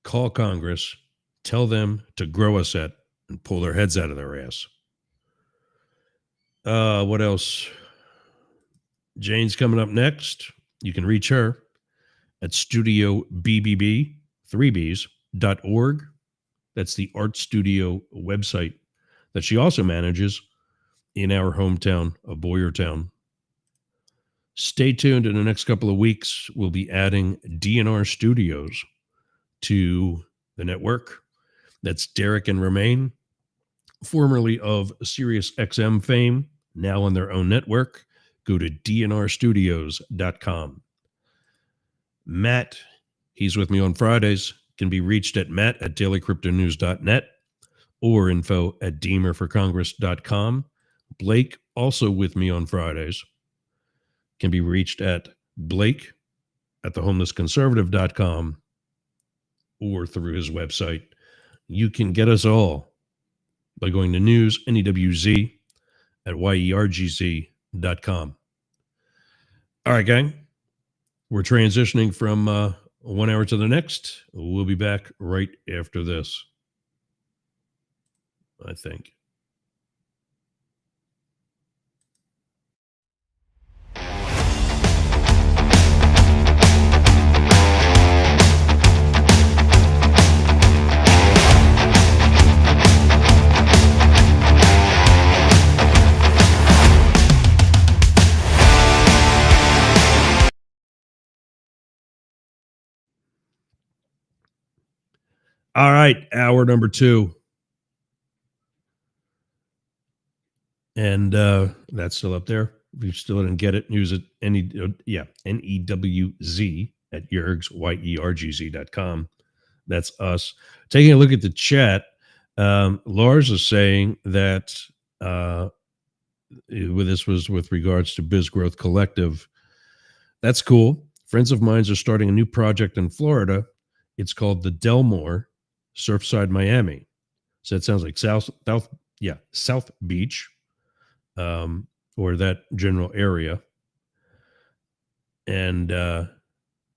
Speaker 1: Call Congress, tell them to grow a set and pull their heads out of their ass. What else? Jane's coming up next. You can reach her at studiobbb3bs.org. That's the art studio website that she also manages in our hometown of Boyertown. Stay tuned. In the next couple of weeks, we'll be adding DNR Studios to the network. That's Derek and Romaine, formerly of Sirius XM fame, now on their own network. Go to dnrstudios.com. Matt, he's with me on Fridays, can be reached at matt@dailycryptonews.net or info@deemerforcongress.com. Blake, also with me on Fridays, can be reached at blake@thehomelessconservative.com or through his website. You can get us all by going to news, NEWZ, at yergz.com. All right, gang. We're transitioning from 1 hour to the next. We'll be back right after this, I think. All right, hour number 2. And that's still up there. If you still didn't get it, use it. NEWZ at Yergz, YERGZ.com. That's us. Taking a look at the chat, Lars is saying that this was with regards to Biz Growth Collective. That's cool. Friends of mine are starting a new project in Florida. It's called the Delmore, Surfside, Miami. So it sounds like South Beach, or that general area. And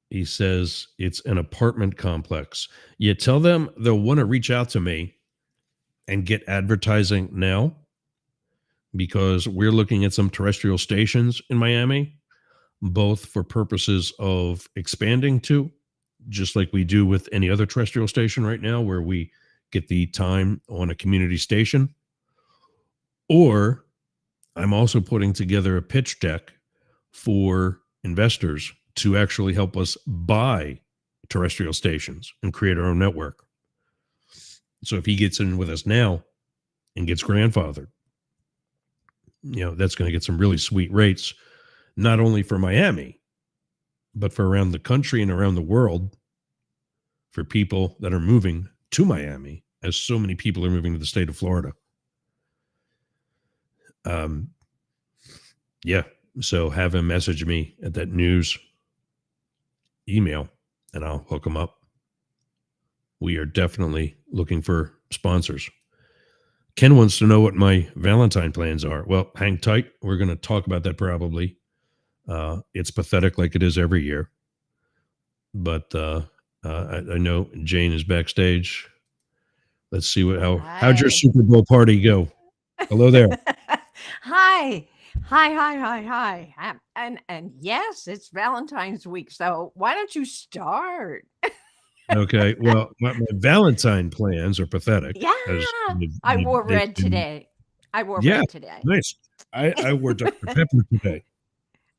Speaker 1: he says it's an apartment complex. You tell them they'll want to reach out to me and get advertising now, because we're looking at some terrestrial stations in Miami, both for purposes of expanding to, just like we do with any other terrestrial station right now, where we get the time on a community station. Or I'm also putting together a pitch deck for investors to actually help us buy terrestrial stations and create our own network. So if he gets in with us now and gets grandfathered, that's going to get some really sweet rates, not only for Miami, but for around the country and around the world, for people that are moving to Miami, as so many people are moving to the state of Florida. So have him message me at that news email and I'll hook him up. We are definitely looking for sponsors. Ken wants to know what my Valentine plans are. Well, hang tight. We're going to talk about that probably. It's pathetic like it is every year. But I know Jane is backstage. Let's see how'd your Super Bowl party go? Hello there.
Speaker 2: Hi. And yes, it's Valentine's week. So why don't you start?
Speaker 1: Okay. Well, my Valentine plans are pathetic.
Speaker 2: Yeah. I wore red today. Red today.
Speaker 1: Nice. I wore Dr. Pepper today.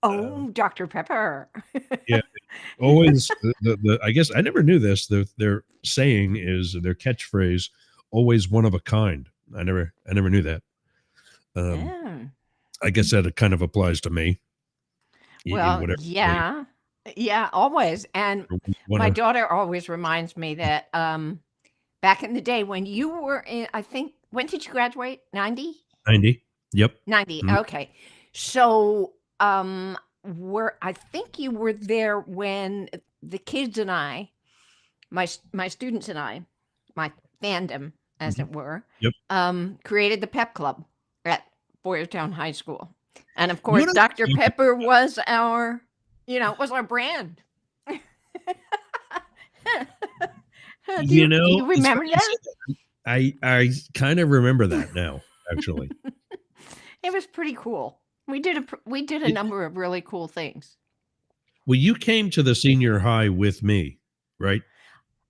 Speaker 2: Oh, Dr. Pepper.
Speaker 1: Yeah. Always I guess I never knew this. Their saying is, their catchphrase, always one of a kind. I never knew that. I guess that it kind of applies to me.
Speaker 2: Well, yeah, always. And my daughter always reminds me that back in the day when you were in, I think, when did you graduate? 90?
Speaker 1: 90. Yep.
Speaker 2: 90. Mm-hmm. Okay. So I think you were there when the kids and I, my students and I, my fandom, as it were,
Speaker 1: yep.
Speaker 2: Created the Pep Club. Boyertown High School. And of course, Dr. Pepper was our brand. Do you remember that?
Speaker 1: I kind of remember that now, actually.
Speaker 2: It was pretty cool. We did a number of really cool things.
Speaker 1: Well, you came to the senior high with me, right?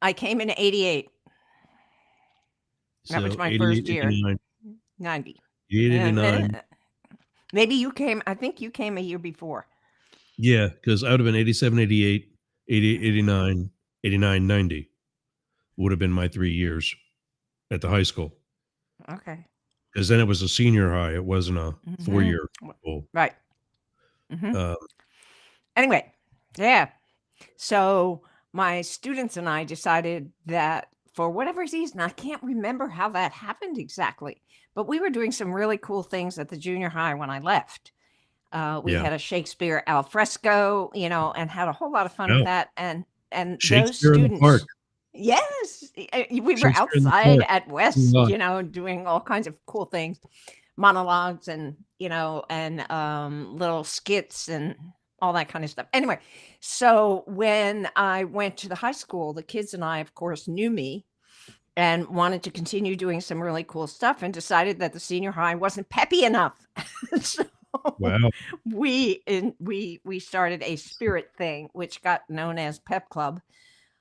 Speaker 2: I came in 88. That was my first year.
Speaker 1: 89.
Speaker 2: 90.
Speaker 1: 89.
Speaker 2: Maybe you came, I think you came a year before.
Speaker 1: Yeah, because I would have been 87, 88, 88, 89, 89, 90 would have been my 3 years at the high school.
Speaker 2: Okay.
Speaker 1: Because then it was a senior high. It wasn't a 4-year school.
Speaker 2: Right. Anyway, yeah. So my students and I decided that for whatever reason, I can't remember how that happened exactly, but we were doing some really cool things at the junior high when I left. We had a Shakespeare al fresco, and had a whole lot of fun with that. And those students, yes, we were outside at West, doing all kinds of cool things, monologues and little skits and all that kind of stuff. Anyway, so when I went to the high school, the kids and I, of course, knew me and wanted to continue doing some really cool stuff, and decided that the senior high wasn't peppy enough. So we started a spirit thing, which got known as Pep Club.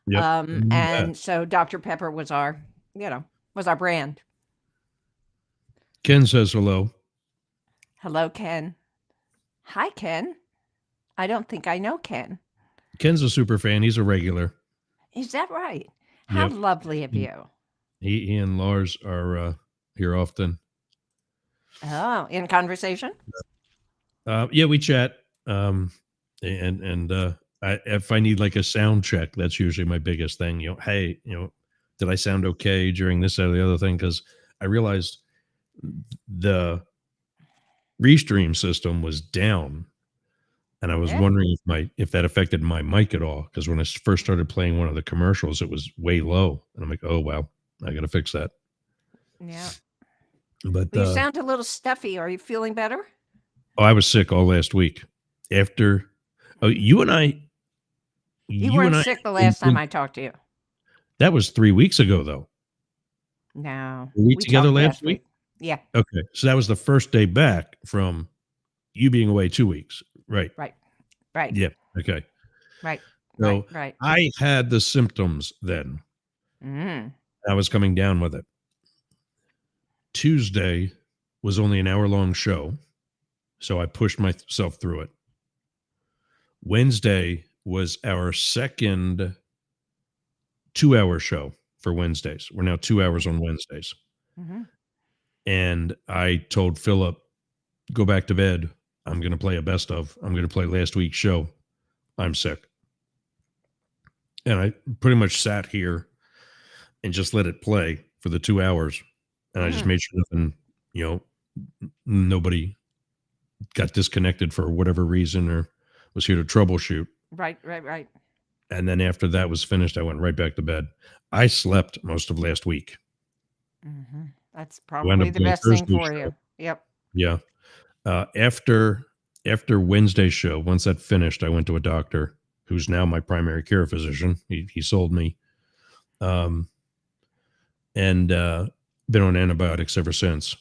Speaker 2: Yep. And so Dr. Pepper was our brand.
Speaker 1: Ken says hello.
Speaker 2: Hello, Ken. Hi, Ken. I don't think I know Ken.
Speaker 1: Ken's a super fan. He's a regular.
Speaker 2: Is that right? How lovely of you.
Speaker 1: He and Lars are here often.
Speaker 2: Oh, in conversation?
Speaker 1: Yeah, we chat. And if I need like a sound check, that's usually my biggest thing. Hey, did I sound okay during this or the other thing? Because I realized the restream system was down, and I was wondering if that affected my mic at all. Because when I first started playing one of the commercials, it was way low, and I'm like, oh wow, I got to fix that.
Speaker 2: Yeah,
Speaker 1: but
Speaker 2: you sound a little stuffy. Are you feeling better?
Speaker 1: Oh, I was sick all last week. After, you and I.
Speaker 2: You weren't sick the last time I talked to you.
Speaker 1: That was 3 weeks ago, though.
Speaker 2: No.
Speaker 1: Were we together last week?
Speaker 2: Yeah.
Speaker 1: Okay. So that was the first day back from you being away 2 weeks. Right.
Speaker 2: Right.
Speaker 1: Yeah. Okay.
Speaker 2: Right.
Speaker 1: So
Speaker 2: right.
Speaker 1: I had the symptoms then. I was coming down with it. Tuesday was only an hour-long show, so I pushed myself through it. Wednesday was our second 2-hour show for Wednesdays. We're now 2 hours on Wednesdays. And I told Philip, go back to bed. I'm going to play a best of. I'm going to play last week's show. I'm sick. And I pretty much sat here and just let it play for the 2 hours. And I just made sure nothing, nobody got disconnected for whatever reason or was here to troubleshoot.
Speaker 2: Right.
Speaker 1: And then after that was finished, I went right back to bed. I slept most of last week.
Speaker 2: That's probably the best thing for you. Yep.
Speaker 1: Yeah. After Wednesday's show, once that finished, I went to a doctor who's now my primary care physician. He sold me. And been on antibiotics ever since.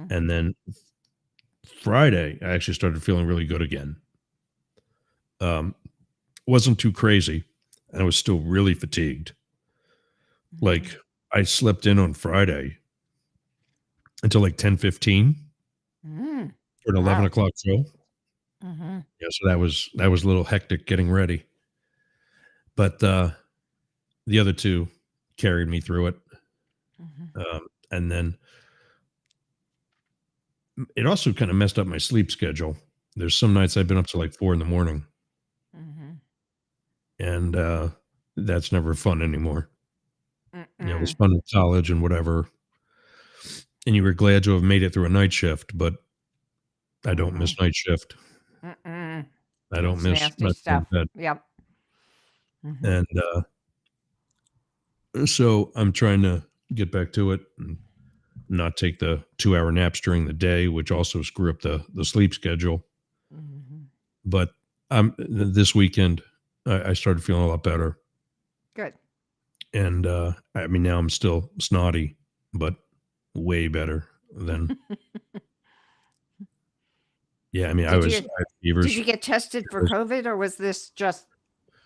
Speaker 1: And then Friday, I actually started feeling really good again. Wasn't too crazy, and I was still really fatigued. Like I slept in on Friday until like 10:15 for an 11 o'clock show. Yeah, so that was a little hectic getting ready, but the other two carried me through it. And then it also kind of messed up my sleep schedule. There's some nights I've been up to like 4 a.m. And that's never fun anymore. It was fun in college and whatever. And you were glad to have made it through a night shift, but I don't miss night shift. I don't miss
Speaker 2: stuff. Yep.
Speaker 1: And so I'm trying to get back to it. And not take the 2-hour naps during the day, which also screw up the sleep schedule.
Speaker 2: Mm-hmm.
Speaker 1: But this weekend, I started feeling a lot better.
Speaker 2: Good.
Speaker 1: And I mean, now I'm still snotty, but way better than. Yeah, I mean, I had fevers.
Speaker 2: Did you get tested for COVID, or was this just,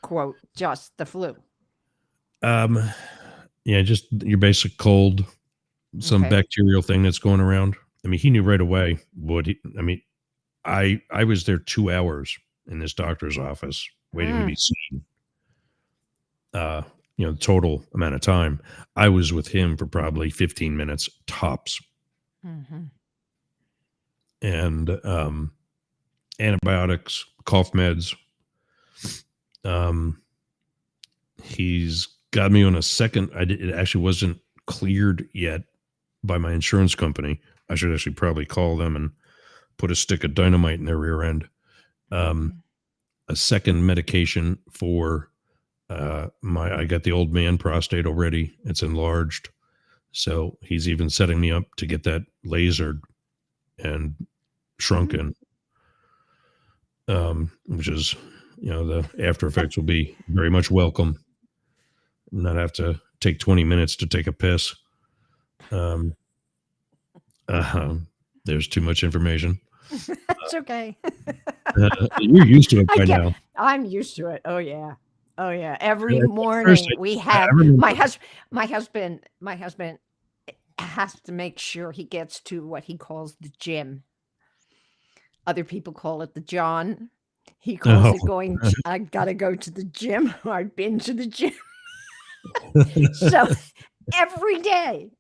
Speaker 2: quote, just the flu?
Speaker 1: Yeah, just your basic cold, some bacterial thing that's going around. I mean, he knew right away what I mean, I was there 2 hours in this doctor's office waiting to be seen. The total amount of time. I was with him for probably 15 minutes tops.
Speaker 2: Mm-hmm.
Speaker 1: And antibiotics, cough meds. He's got me on a second. It actually wasn't cleared yet by my insurance company. I should actually probably call them and put a stick of dynamite in their rear end. A second medication for I got the old man prostate already. It's enlarged. So he's even setting me up to get that lasered and shrunken. Which is, the after effects will be very much welcome. Not have to take 20 minutes to take a piss. There's too much information.
Speaker 2: That's okay.
Speaker 1: You're used to it by now.
Speaker 2: I'm used to it. Oh yeah. Every morning we have my husband has to make sure he gets to what he calls the gym. Other people call it the John. He calls it going. I gotta go to the gym. I've been to the gym. So every day,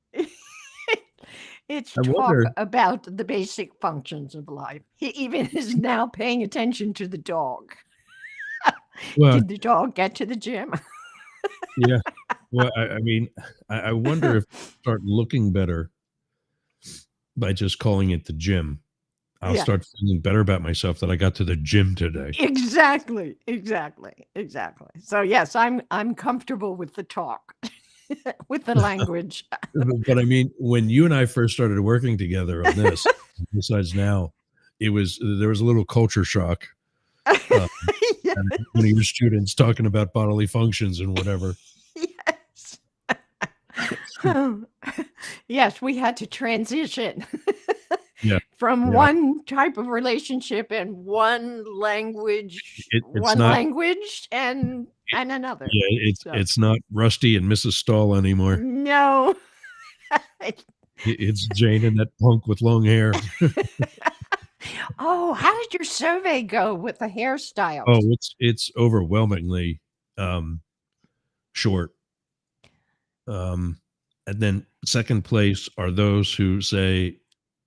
Speaker 2: it's talk about the basic functions of life. He even is now paying attention to the dog. Well, did the dog get to the gym?
Speaker 1: Yeah. Well, I mean, I wonder if start looking better by just calling it the gym. I'll start feeling better about myself that I got to the gym today.
Speaker 2: Exactly. So yes, I'm comfortable with the talk, with the language.
Speaker 1: But I mean, when you and I first started working together on this, besides now, there was a little culture shock. One of your students talking about bodily functions and whatever.
Speaker 2: Yes. Yes, we had to transition. From one type of relationship and one language, language and another.
Speaker 1: Yeah, it's not Rusty and Mrs. Stahl anymore.
Speaker 2: No.
Speaker 1: It's Jane and that punk with long hair.
Speaker 2: Oh, how did your survey go with the hairstyles?
Speaker 1: Oh, it's overwhelmingly short. And then second place are those who say,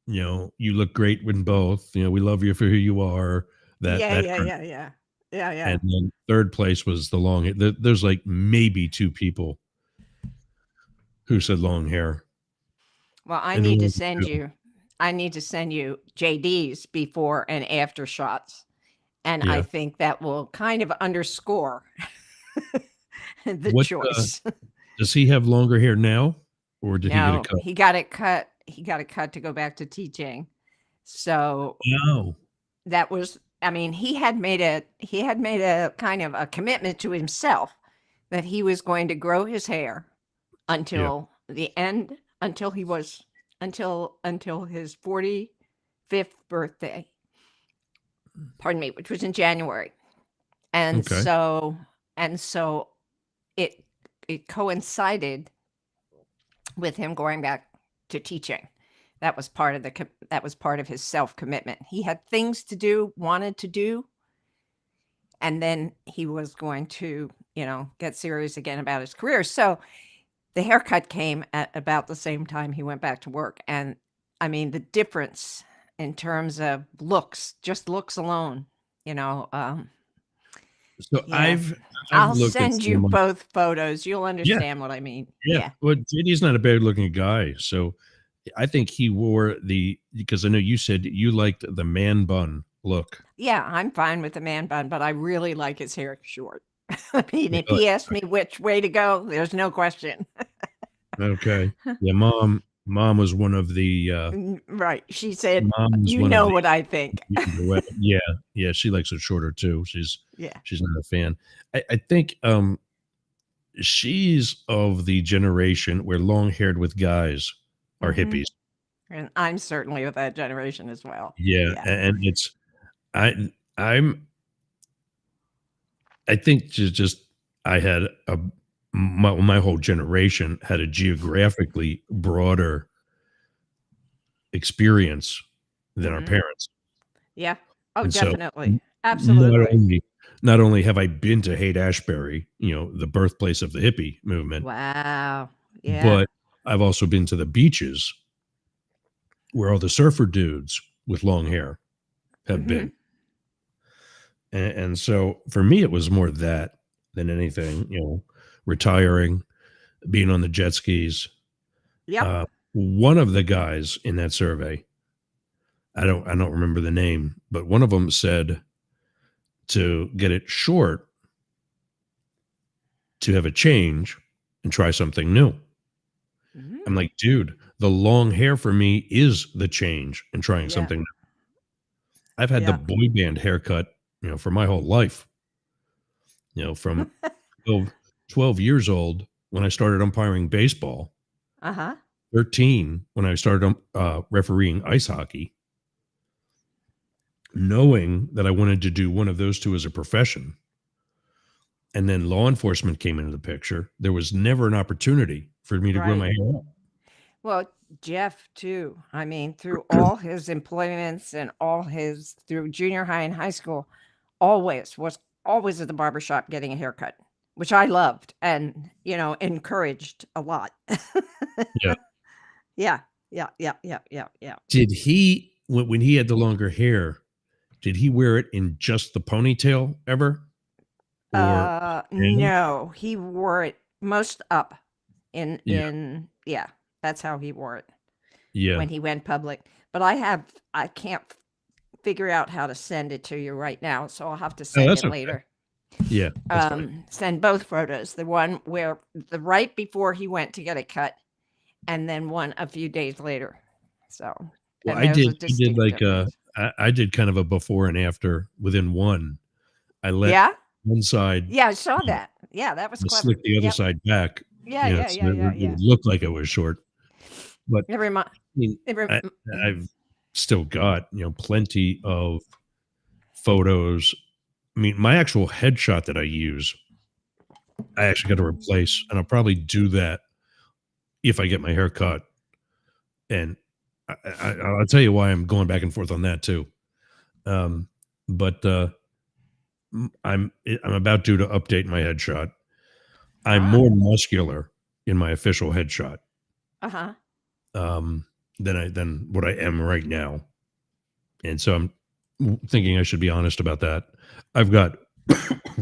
Speaker 1: you look great in both. We love you for who you are.
Speaker 2: Yeah.
Speaker 1: And then third place was the long hair. There's like maybe 2 people who said long hair.
Speaker 2: Well, I need to send you JD's before and after shots. And I think that will kind of underscore the choice.
Speaker 1: Does he have longer hair now? Or did he get it cut?
Speaker 2: He got it cut. He got it cut to go back to teaching. So that was, I mean, he had made a kind of a commitment to himself that he was going to grow his hair until the end, until his 45th birthday. Pardon me, which was in January. And so it coincided with him going back to teaching. That was part of his self-commitment. He had things to do, wanted to do, and then he was going to, get serious again about his career. So the haircut came at about the same time he went back to work. And I mean, the difference in terms of looks, just looks alone,
Speaker 1: So
Speaker 2: I'll send you both photos. You'll understand what I mean.
Speaker 1: Yeah. Well, JD's not a bad looking guy. So I think he wore because I know you said you liked the man bun look.
Speaker 2: Yeah, I'm fine with the man bun, but I really like his hair short. I mean, if he asked me which way to go, there's no question.
Speaker 1: Okay. Yeah, Mom, Mom was one of the
Speaker 2: Right. She said,
Speaker 1: mom was
Speaker 2: "You
Speaker 1: one of
Speaker 2: know
Speaker 1: the
Speaker 2: what I think."
Speaker 1: yeah, yeah, she likes it shorter too.
Speaker 2: Yeah.
Speaker 1: She's not a fan. I think she's of the generation where long-haired with guys are
Speaker 2: Mhm.
Speaker 1: hippies.
Speaker 2: And I'm certainly of that generation as well.
Speaker 1: Yeah,
Speaker 2: Yeah.
Speaker 1: and it's I I'm I think just I had a my whole generation had a geographically broader experience than our
Speaker 2: Mhm.
Speaker 1: parents.
Speaker 2: Yeah. Oh,
Speaker 1: And so
Speaker 2: definitely.
Speaker 1: not
Speaker 2: Absolutely.
Speaker 1: only not only have I been to Haight-Ashbury, the birthplace of the hippie movement,
Speaker 2: Wow. Yeah.
Speaker 1: but I've also been to the beaches where all the surfer dudes with long hair have been.
Speaker 2: Mhm.
Speaker 1: And so for me, it was more that than anything, retiring, being on the jet skis.
Speaker 2: Yep.
Speaker 1: Uh, one of the guys in that survey, I don't remember the name, but one of them said to get it short, to have a change and try something new. I'm
Speaker 2: Mm.
Speaker 1: like, dude, the long hair for me is the change and trying
Speaker 2: Yeah.
Speaker 1: something new. I've had the
Speaker 2: Yeah.
Speaker 1: boy band haircut, for my whole life, from 12 years old when I started umpiring baseball,
Speaker 2: Uh-huh.
Speaker 1: 13 when I started refereeing ice hockey, knowing that I wanted to do one of those two as a profession. And then law enforcement came into the picture. There was never an opportunity for me to grow my
Speaker 2: Right.
Speaker 1: hair out.
Speaker 2: Well, Jeff too. I mean, through all his employments and through junior high and high school, was always at the barber shop getting a haircut, which I loved and, encouraged a lot.
Speaker 1: Yeah.
Speaker 2: Yeah. Yeah. Yeah. Yeah. Yeah. Yeah.
Speaker 1: Did he when he had the longer hair, did he wear it in just the ponytail ever? Or Bannon?
Speaker 2: No, he wore it most up
Speaker 1: Yeah,
Speaker 2: yeah, that's how he wore it
Speaker 1: yeah.
Speaker 2: when he went public. But I can't figure out how to send it to you right now, so I'll have to
Speaker 1: Oh,
Speaker 2: send
Speaker 1: that's
Speaker 2: it
Speaker 1: okay.
Speaker 2: later.
Speaker 1: Yeah, that's fine.
Speaker 2: Send both photos, the one where the right before he went to get it cut, and then one a few days later. So,
Speaker 1: Well,
Speaker 2: and there's a
Speaker 1: I did
Speaker 2: distinct
Speaker 1: like
Speaker 2: difference.
Speaker 1: I did kind of a before and after within one. I let
Speaker 2: Yeah?
Speaker 1: one side,
Speaker 2: Yeah, I saw
Speaker 1: you know,
Speaker 2: that. Yeah, that was
Speaker 1: and
Speaker 2: clever.
Speaker 1: slick the other
Speaker 2: Yep.
Speaker 1: side back,
Speaker 2: Yeah, yeah,
Speaker 1: so
Speaker 2: yeah, yeah,
Speaker 1: it
Speaker 2: yeah.
Speaker 1: would look like it was short. But
Speaker 2: It remi
Speaker 1: I mean,
Speaker 2: it rem
Speaker 1: I've still got, plenty of photos. I mean, my actual headshot that I use, I actually got to replace, and I'll probably do that if I get my hair cut. And I'll tell you why I'm going back and forth on that too. But I'm about due to update my headshot. I'm
Speaker 2: Ah,
Speaker 1: more muscular in my official headshot
Speaker 2: uh-huh.
Speaker 1: um, than what I am right now, and so I'm thinking I should be honest about that. I've got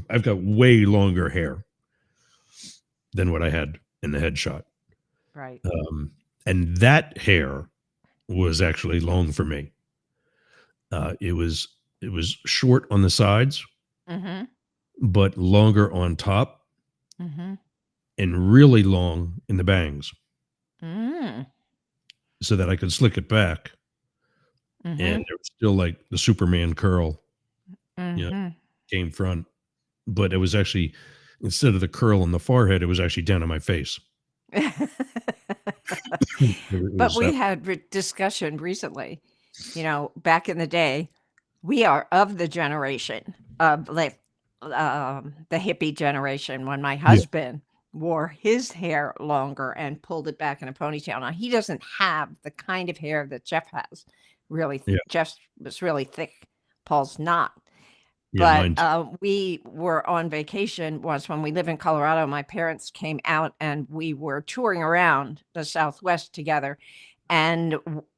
Speaker 1: I've got way longer hair than what I had in the headshot,
Speaker 2: Right.
Speaker 1: um, and that hair was actually long for me. It was short on the sides,
Speaker 2: Mhm.
Speaker 1: but longer on top,
Speaker 2: Mhm.
Speaker 1: and really long in the bangs,
Speaker 2: Mm.
Speaker 1: so that I could slick it back, and
Speaker 2: Mhm.
Speaker 1: there was still like the Superman curl, you know,
Speaker 2: Mhm.
Speaker 1: came front, but it was actually instead of the curl on the forehead, it was actually down on my face. It
Speaker 2: But
Speaker 1: was
Speaker 2: we
Speaker 1: that.
Speaker 2: had discussion recently, back in the day, we are of the generation of like the hippie generation when my
Speaker 1: Yeah,
Speaker 2: husband wore his hair longer and pulled it back in a ponytail. Now he doesn't have the kind of hair that Jeff has.
Speaker 1: yeah,
Speaker 2: Jeff was really thick. Paul's not.
Speaker 1: yeah.
Speaker 2: But,
Speaker 1: Mine too.
Speaker 2: we were on vacation once when we live in Colorado, my parents came out and we were touring around the Southwest together, and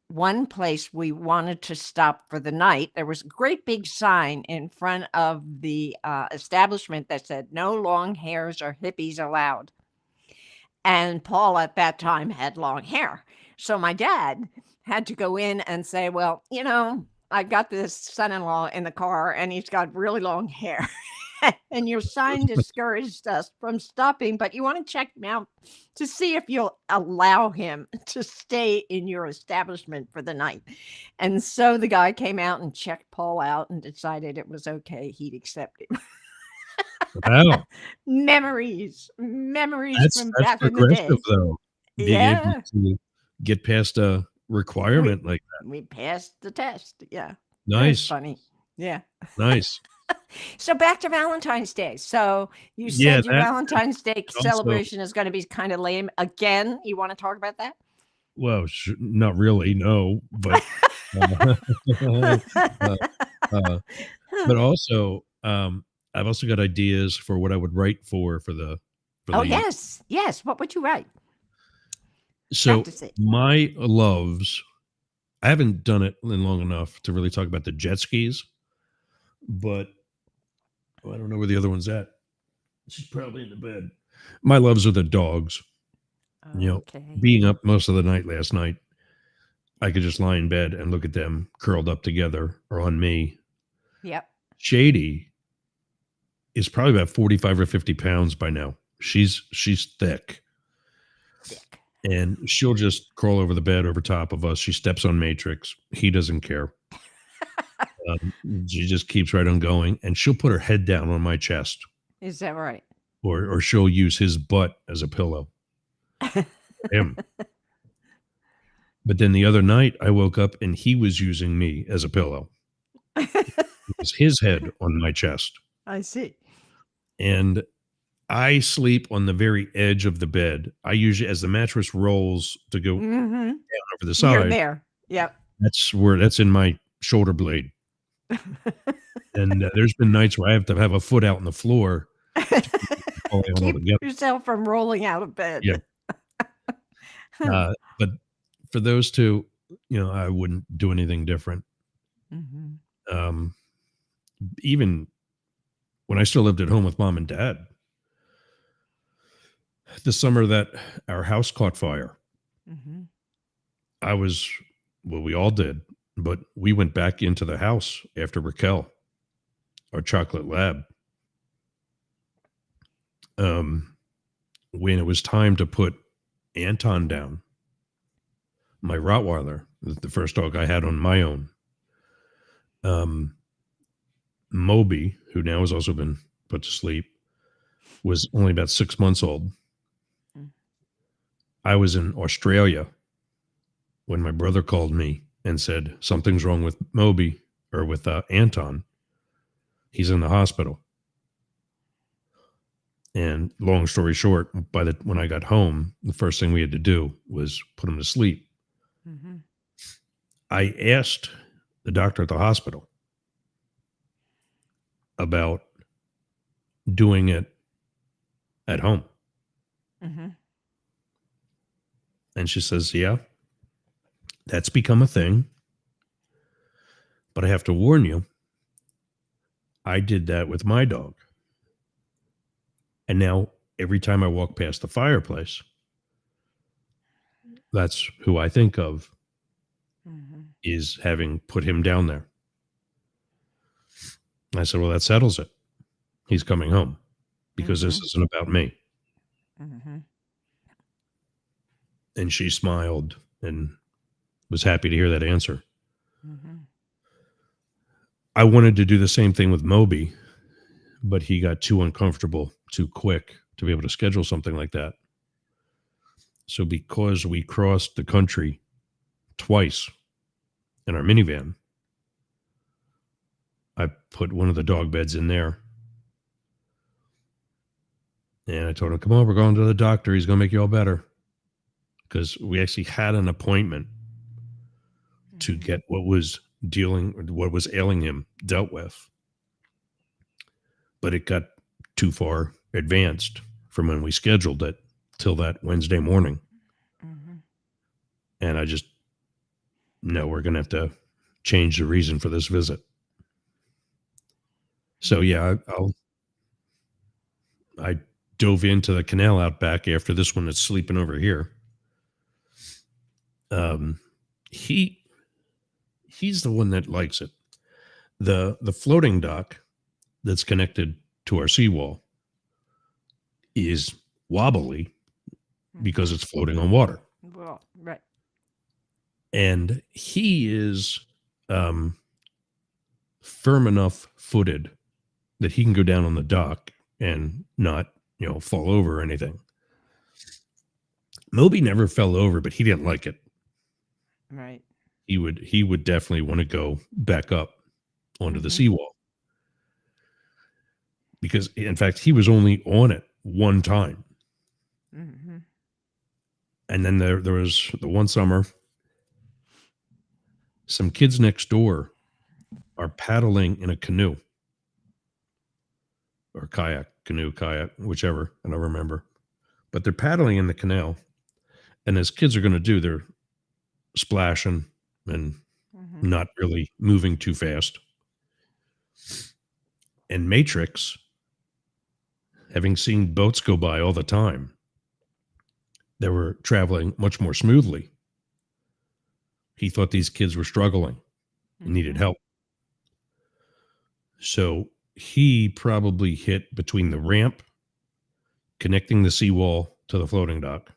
Speaker 2: one place we wanted to stop for the night, there was a great big sign in front of the, establishment that said, "No long hairs or hippies allowed." And Paul at that time had long hair. So my dad had to go in and say, "Well, I've got this son-in-law in the car and he's got really long hair." and your sign discouraged us from stopping, but you want to check him out to see if you'll allow him to stay in your establishment for the night. And so the guy came out and checked Paul out and decided it was okay. He'd accept him.
Speaker 1: Wow.
Speaker 2: Memories from
Speaker 1: That's
Speaker 2: back in the
Speaker 1: progressive,
Speaker 2: day.
Speaker 1: though, being able
Speaker 2: Yeah.
Speaker 1: to get past a requirement like that.
Speaker 2: We passed the test. Yeah. It was
Speaker 1: Nice.
Speaker 2: funny. Yeah.
Speaker 1: Nice.
Speaker 2: So back to Valentine's Day. So you
Speaker 1: Yeah,
Speaker 2: said your
Speaker 1: that
Speaker 2: Valentine's Day
Speaker 1: also
Speaker 2: celebration is going to be kind of lame again. You want to talk about that?
Speaker 1: well, not really, no, but uh, uh, but also, I've also got ideas for what I would write for the
Speaker 2: Oh, yes. Yes. What would you write?
Speaker 1: so
Speaker 2: Practice it.
Speaker 1: my loves. I haven't done it in long enough to really talk about the jet skis, but I don't know where the other one's at. She's probably in the bed. My loves are the dogs. You know,
Speaker 2: Okay.
Speaker 1: being up most of the night last night, I could just lie in bed and look at them curled up together or on me.
Speaker 2: Yep.
Speaker 1: Shady is probably about 45 or 50 pounds by now. She's thick.
Speaker 2: Dick.
Speaker 1: And she'll just crawl over the bed over top of us. She steps on Matrix. He doesn't care. She just keeps right on going. And she'll put her head down on my chest.
Speaker 2: Is that right?
Speaker 1: Or she'll use his butt as a pillow. Him. But then the other night I woke up and he was using me as a pillow. It was his head on my chest.
Speaker 2: I see.
Speaker 1: And I sleep on the very edge of the bed. I usually, as the mattress rolls to go down over the side,
Speaker 2: You're there. Yep.
Speaker 1: That's in my shoulder blade. And there's been nights where I have to have a foot out on the floor to
Speaker 2: keep yourself from rolling out of bed.
Speaker 1: Yeah. But for those two, I wouldn't do anything different. Even when I still lived at home with mom and dad, the summer that our house caught fire, we all did, but we went back into the house after Raquel, our chocolate lab. When it was time to put Anton down, my Rottweiler, the first dog I had on my own, Moby, who now has also been put to sleep, was only about 6 months old. I was in Australia when my brother called me and said, something's wrong with Moby or with Anton. He's in the hospital. And long story short, when I got home, the first thing we had to do was put him to sleep. I asked the doctor at the hospital about doing it at home. And she says, yeah, that's become a thing. But I have to warn you, I did that with my dog. And now every time I walk past the fireplace, that's who I think of is having put him down there. And I said, well, that settles it. He's coming home because this isn't about me. And she smiled and was happy to hear that answer. I wanted to do the same thing with Moby, but he got too uncomfortable too quick to be able to schedule something like that. So because we crossed the country twice in our minivan, I put one of the dog beds in there. And I told him, come on, we're going to the doctor. He's going to make you all better. Because we actually had an appointment to get what was ailing him dealt with. But it got too far advanced from when we scheduled it till that Wednesday morning. And I just, no, we're going to have to change the reason for this visit. So yeah, I dove into the canal out back after this one that's sleeping over here. He's the one that likes it. The floating dock that's connected to our seawall is wobbly because it's floating on water.
Speaker 2: Well, right.
Speaker 1: And he is firm enough footed that he can go down on the dock and not, fall over or anything. Moby never fell over, but he didn't like it.
Speaker 2: Right.
Speaker 1: He would definitely want to go back up onto the seawall. Because, in fact, he was only on it one time.
Speaker 2: Mm-hmm.
Speaker 1: And then there was the one summer, some kids next door are paddling in a canoe. Or kayak, whichever, I don't remember. But they're paddling in the canal. And as kids are going to do, they're splashing and not really moving too fast. And Matrix, having seen boats go by all the time, they were traveling much more smoothly. He thought these kids were struggling and needed help. So he probably hit between the ramp connecting the seawall to the floating dock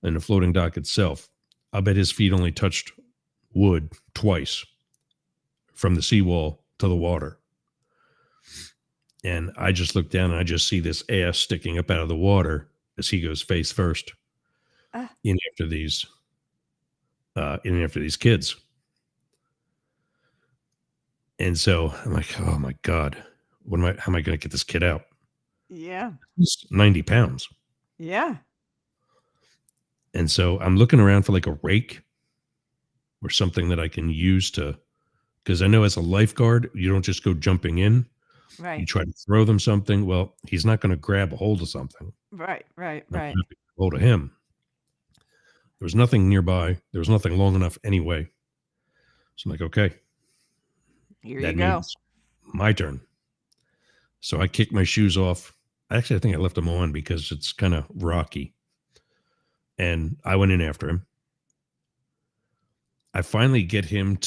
Speaker 1: and the floating dock itself. I bet his feet only touched wood twice from the seawall to the water. And I just look down and I just see this ass sticking up out of the water as he goes face first in after these kids. And so I'm like, oh my God, how am I going to get this kid out?
Speaker 2: Yeah.
Speaker 1: He's 90 pounds.
Speaker 2: Yeah.
Speaker 1: And so I'm looking around for like a rake or something that I can use because I know as a lifeguard, you don't just go jumping in.
Speaker 2: Right.
Speaker 1: You try to throw them something. Well, he's not going to grab a hold of something.
Speaker 2: Right.
Speaker 1: Not gonna grab a hold of him. There was nothing nearby. There was nothing long enough anyway. So I'm like, okay.
Speaker 2: Here you go.
Speaker 1: My turn. So I kicked my shoes off. Actually, I think I left them on because it's kind of rocky. And I went in after him. I finally get him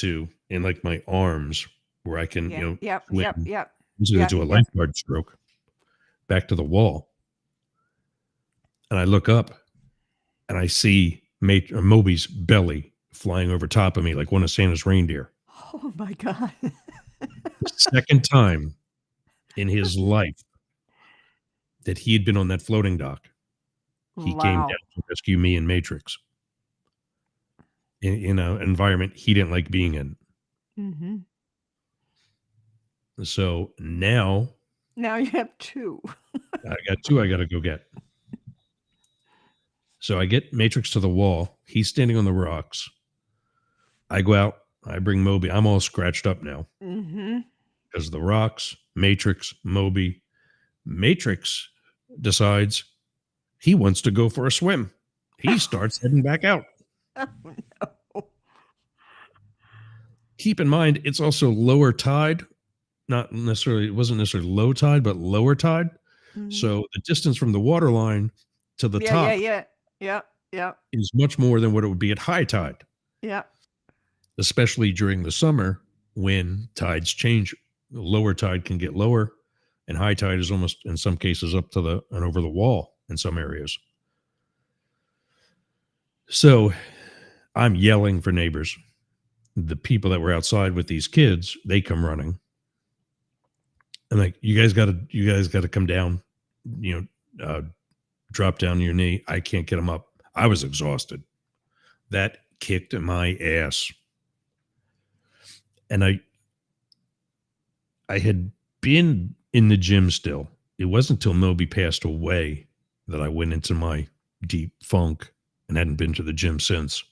Speaker 1: in like my arms where I can, do a lifeguard stroke back to the wall. And I look up and I see Moby's belly flying over top of me like one of Santa's reindeer.
Speaker 2: Oh my God.
Speaker 1: The second time in his life that he had been on that floating dock. He came down to rescue me and Matrix in an environment he didn't like being in.
Speaker 2: Mm-hmm.
Speaker 1: So now
Speaker 2: you have two.
Speaker 1: I got two I got to go get. So I get Matrix to the wall. He's standing on the rocks. I go out. I bring Moby. I'm all scratched up now. Because of the rocks, Matrix, Moby. Matrix decides he wants to go for a swim. He starts heading back out.
Speaker 2: Oh, no.
Speaker 1: Keep in mind, it's also lower tide. It wasn't necessarily low tide, but lower tide. So the distance from the water line to the top is much more than what it would be at high tide.
Speaker 2: Yeah.
Speaker 1: Especially during the summer when tides change. Lower tide can get lower, and high tide is almost, in some cases, up to and over the wall in some areas. So I'm yelling for neighbors. The people that were outside with these kids, they come running. I'm like, you guys got to come down, drop down your knee. I can't get them up. I was exhausted. That kicked my ass. And I had been in the gym still. It wasn't until Moby passed away that I went into my deep funk and hadn't been to the gym since.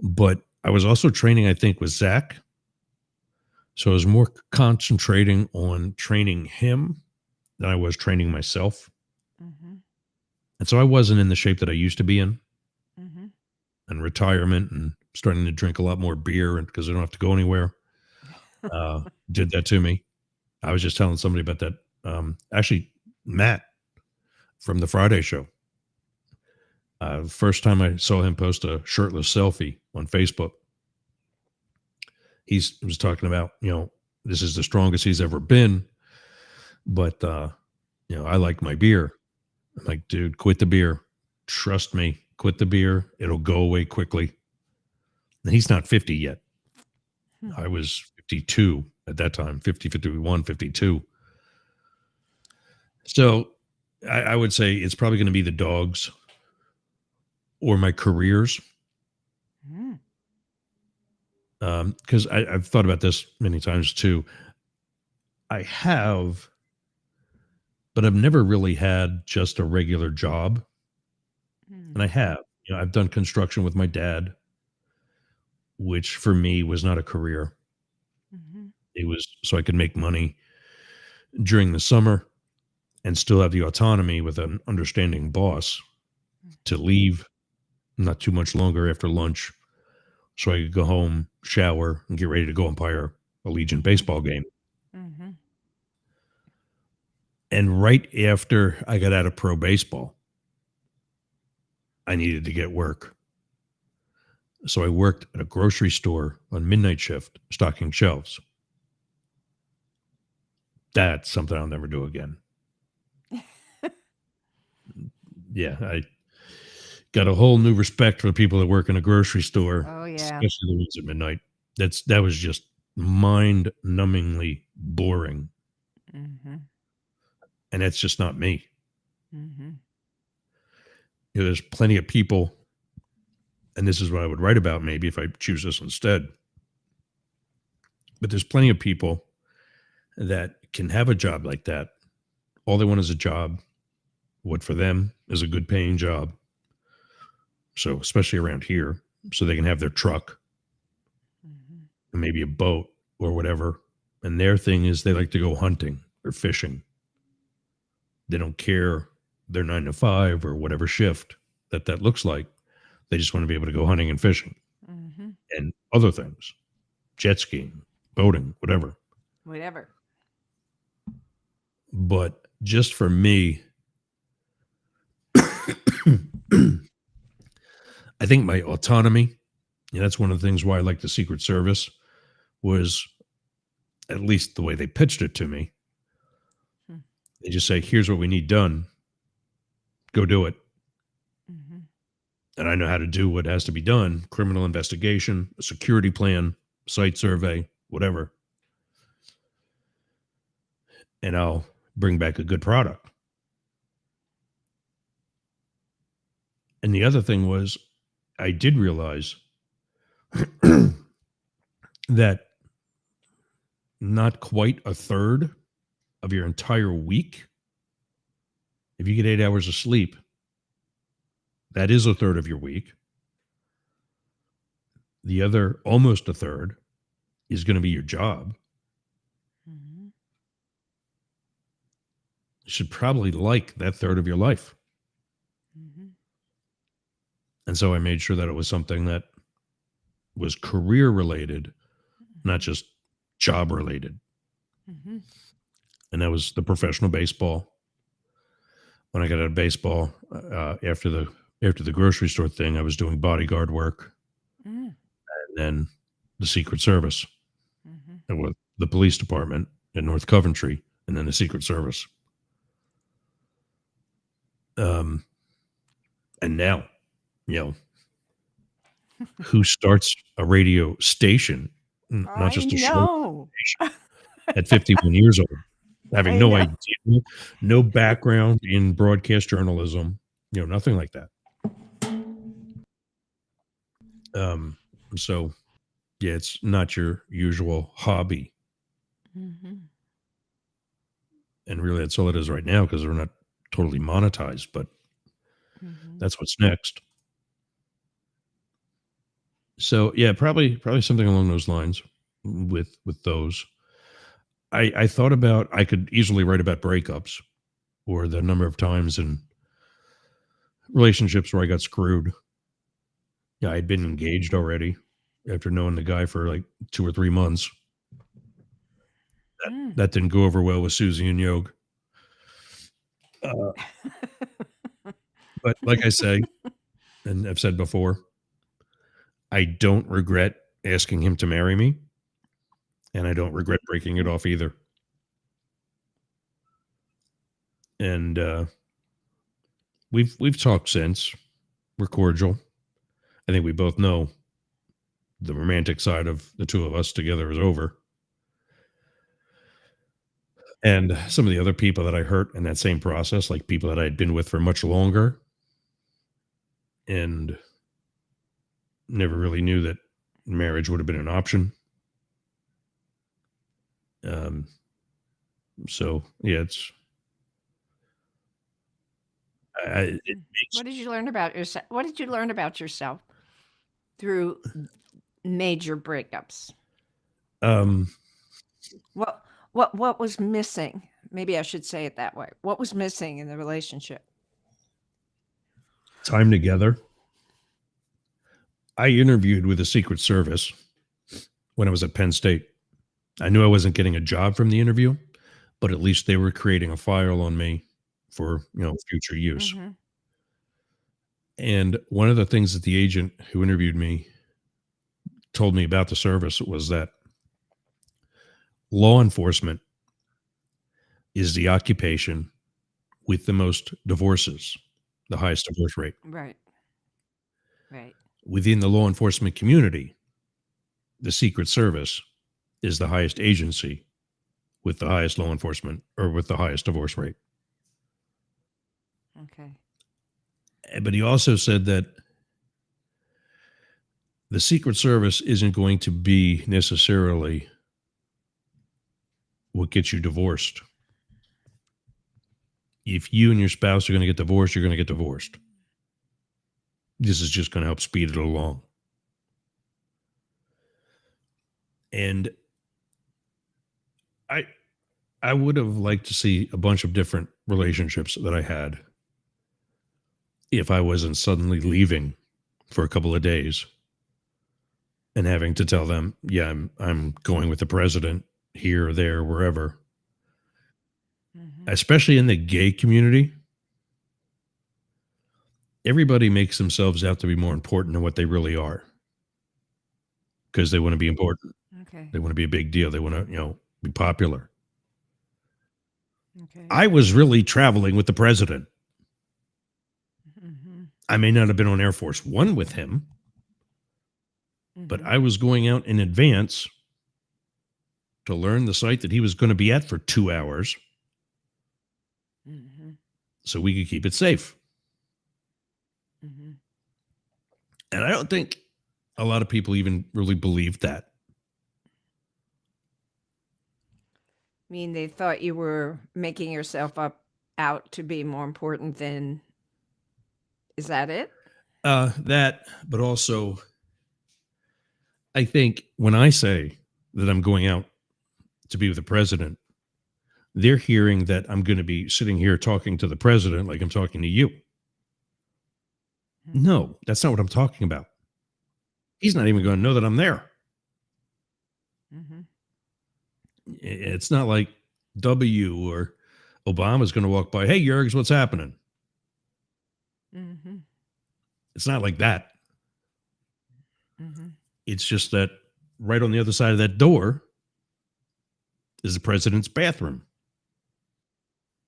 Speaker 1: But I was also training, I think, with Zach. So I was more concentrating on training him than I was training myself. And so I wasn't in the shape that I used to be in. And retirement and starting to drink a lot more beer because I don't have to go anywhere. Did that to me. I was just telling somebody about that. Actually, Matt from the Friday show. First time I saw him post a shirtless selfie on Facebook, he was talking about, this is the strongest he's ever been. But I like my beer. I'm like, dude, quit the beer. Trust me, quit the beer. It'll go away quickly. And he's not 50 yet. I was 52 at that time, 50, 51, 52. So I would say it's probably going to be the dogs or my careers. Because I've thought about this many times too. I have, but I've never really had just a regular job. And I have, I've done construction with my dad, which for me was not a career. It was so I could make money during the summer and still have the autonomy with an understanding boss to leave not too much longer after lunch so I could go home, shower, and get ready to go umpire a Legion baseball game. And right after I got out of pro baseball, I needed to get work. So I worked at a grocery store on midnight shift, stocking shelves. That's something I'll never do again. Yeah, I got a whole new respect for people that work in a grocery store, especially the ones at midnight. That was just mind-numbingly boring. And that's just not me. There's plenty of people, and this is what I would write about maybe if I choose this instead. But there's plenty of people that can have a job like that. All they want is a job. What for them is a good paying job. So especially around here, so they can have their truck and maybe a boat or whatever. And their thing is they like to go hunting or fishing. They don't care their 9 to 5 or whatever shift that looks like. They just want to be able to go hunting and fishing and other things, jet skiing, boating, whatever. But just for me, I think my autonomy, that's one of the things why I like the Secret Service, was at least the way they pitched it to me. They just say, here's what we need done. Go do it. And I know how to do what has to be done. Criminal investigation, a security plan, site survey, whatever. And I'll bring back a good product. And the other thing was, I did realize that not quite a third of your entire week, if you get 8 hours of sleep, that is a third of your week. The other, almost a third, is going to be your job. You should probably like that third of your life. And so I made sure that it was something that was career related, not just job related. And that was the professional baseball. When I got out of baseball, after the grocery store thing, I was doing bodyguard work, and then the Secret Service, and with the police department in North Coventry, and then the Secret Service. And now, who starts a radio station, not just a show station, at 51 years old, having no idea, no background in broadcast journalism, nothing like that. So yeah, it's not your usual hobby. And really that's all it is right now, because we're not totally monetized, but that's what's next. So yeah, probably something along those lines with those. I thought about, I could easily write about breakups or the number of times in relationships where I got screwed. Yeah, I'd been engaged already after knowing the guy for like 2 or 3 months. That didn't go over well with Susie and Yog. But like I say, and I've said before, I don't regret asking him to marry me, and I don't regret breaking it off either. And we've talked since. We're cordial. I think we both know the romantic side of the two of us together is over. And some of the other people that I hurt in that same process, like people that I'd been with for much longer and never really knew that marriage would have been an option. Um, so yeah, it makes,
Speaker 2: What did you learn about yourself? What did you learn about yourself through major breakups?
Speaker 1: um,
Speaker 2: What was missing? Maybe I should say it that way. What was missing in the relationship?
Speaker 1: time together. I interviewed with the Secret Service when I was at Penn State. I knew I wasn't getting a job from the interview, but at least they were creating a file on me for, future use.
Speaker 2: Mhm.
Speaker 1: And one of the things that the agent who interviewed me told me about the service was that law enforcement is the occupation with the most divorces, the highest divorce rate.
Speaker 2: Right. Right.
Speaker 1: Within the law enforcement community, the Secret Service is the highest agency with the highest law enforcement or with the highest divorce rate.
Speaker 2: Okay.
Speaker 1: But he also said that the Secret Service isn't going to be necessarily what gets you divorced. If you and your spouse are going to get divorced, you're going to get divorced. This is just going to help speed it along. And I would have liked to see a bunch of different relationships that I had if I wasn't suddenly leaving for a couple of days and having to tell them, yeah, I'm going with the president here or there, wherever.
Speaker 2: Mhm.
Speaker 1: Especially in the gay community, everybody makes themselves out to be more important than what they really are because they want to be important.
Speaker 2: Okay.
Speaker 1: They want to be a big deal. They want to, be popular.
Speaker 2: Okay.
Speaker 1: I was really traveling with the president.
Speaker 2: Mhm.
Speaker 1: I may not have been on Air Force One with him, but
Speaker 2: Mhm.
Speaker 1: I was going out in advance to learn the site that he was going to be at for 2 hours
Speaker 2: Mhm.
Speaker 1: so we could keep it safe.
Speaker 2: Mhm.
Speaker 1: And I don't think a lot of people even really believe that.
Speaker 2: I mean, they thought you were making yourself out to be more important than. Is that it?
Speaker 1: That, but also, I think when I say that I'm going out to be with the president, they're hearing that I'm going to be sitting here talking to the president like I'm talking to you.
Speaker 2: Mhm.
Speaker 1: No, that's not what I'm talking about. He's not even going to know that I'm there.
Speaker 2: Mhm.
Speaker 1: It's not like W or Obama's going to walk by. Hey, Yergs, what's happening?
Speaker 2: Mhm.
Speaker 1: It's not like that.
Speaker 2: Mhm.
Speaker 1: It's just that right on the other side of that door is the president's bathroom.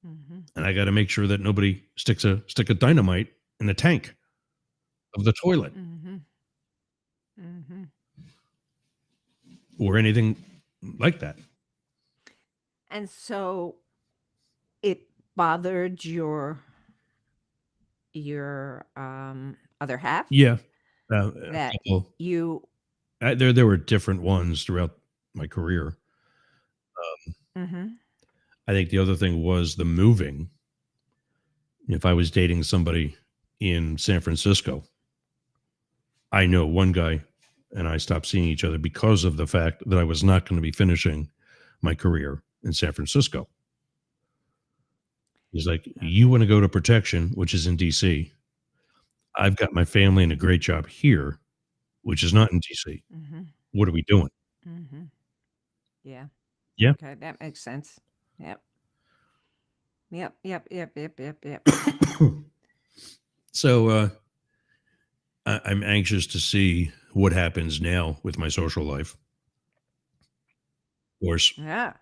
Speaker 2: Mhm.
Speaker 1: And I got to make sure that nobody sticks a stick of dynamite in the tank of the toilet
Speaker 2: Mhm. Mhm.
Speaker 1: or anything like that.
Speaker 2: And so it bothered your other half
Speaker 1: Yeah. A
Speaker 2: that
Speaker 1: couple.
Speaker 2: you.
Speaker 1: There were different ones throughout my career.
Speaker 2: Mhm.
Speaker 1: I think the other thing was the moving. If I was dating somebody in San Francisco, I know one guy and I stopped seeing each other because of the fact that I was not going to be finishing my career in San Francisco. He's like, "You
Speaker 2: Okay.
Speaker 1: want to go to protection, which is in DC. I've got my family and a great job here, which is not in DC.
Speaker 2: Mhm.
Speaker 1: What are we doing?"
Speaker 2: Mhm. Yeah.
Speaker 1: Yeah.
Speaker 2: Okay, that makes sense. Yep. Yep. Yep. Yep. Yep. Yep. Yep.
Speaker 1: So I'm anxious to see what happens now with my social life. Of course,
Speaker 2: Yeah.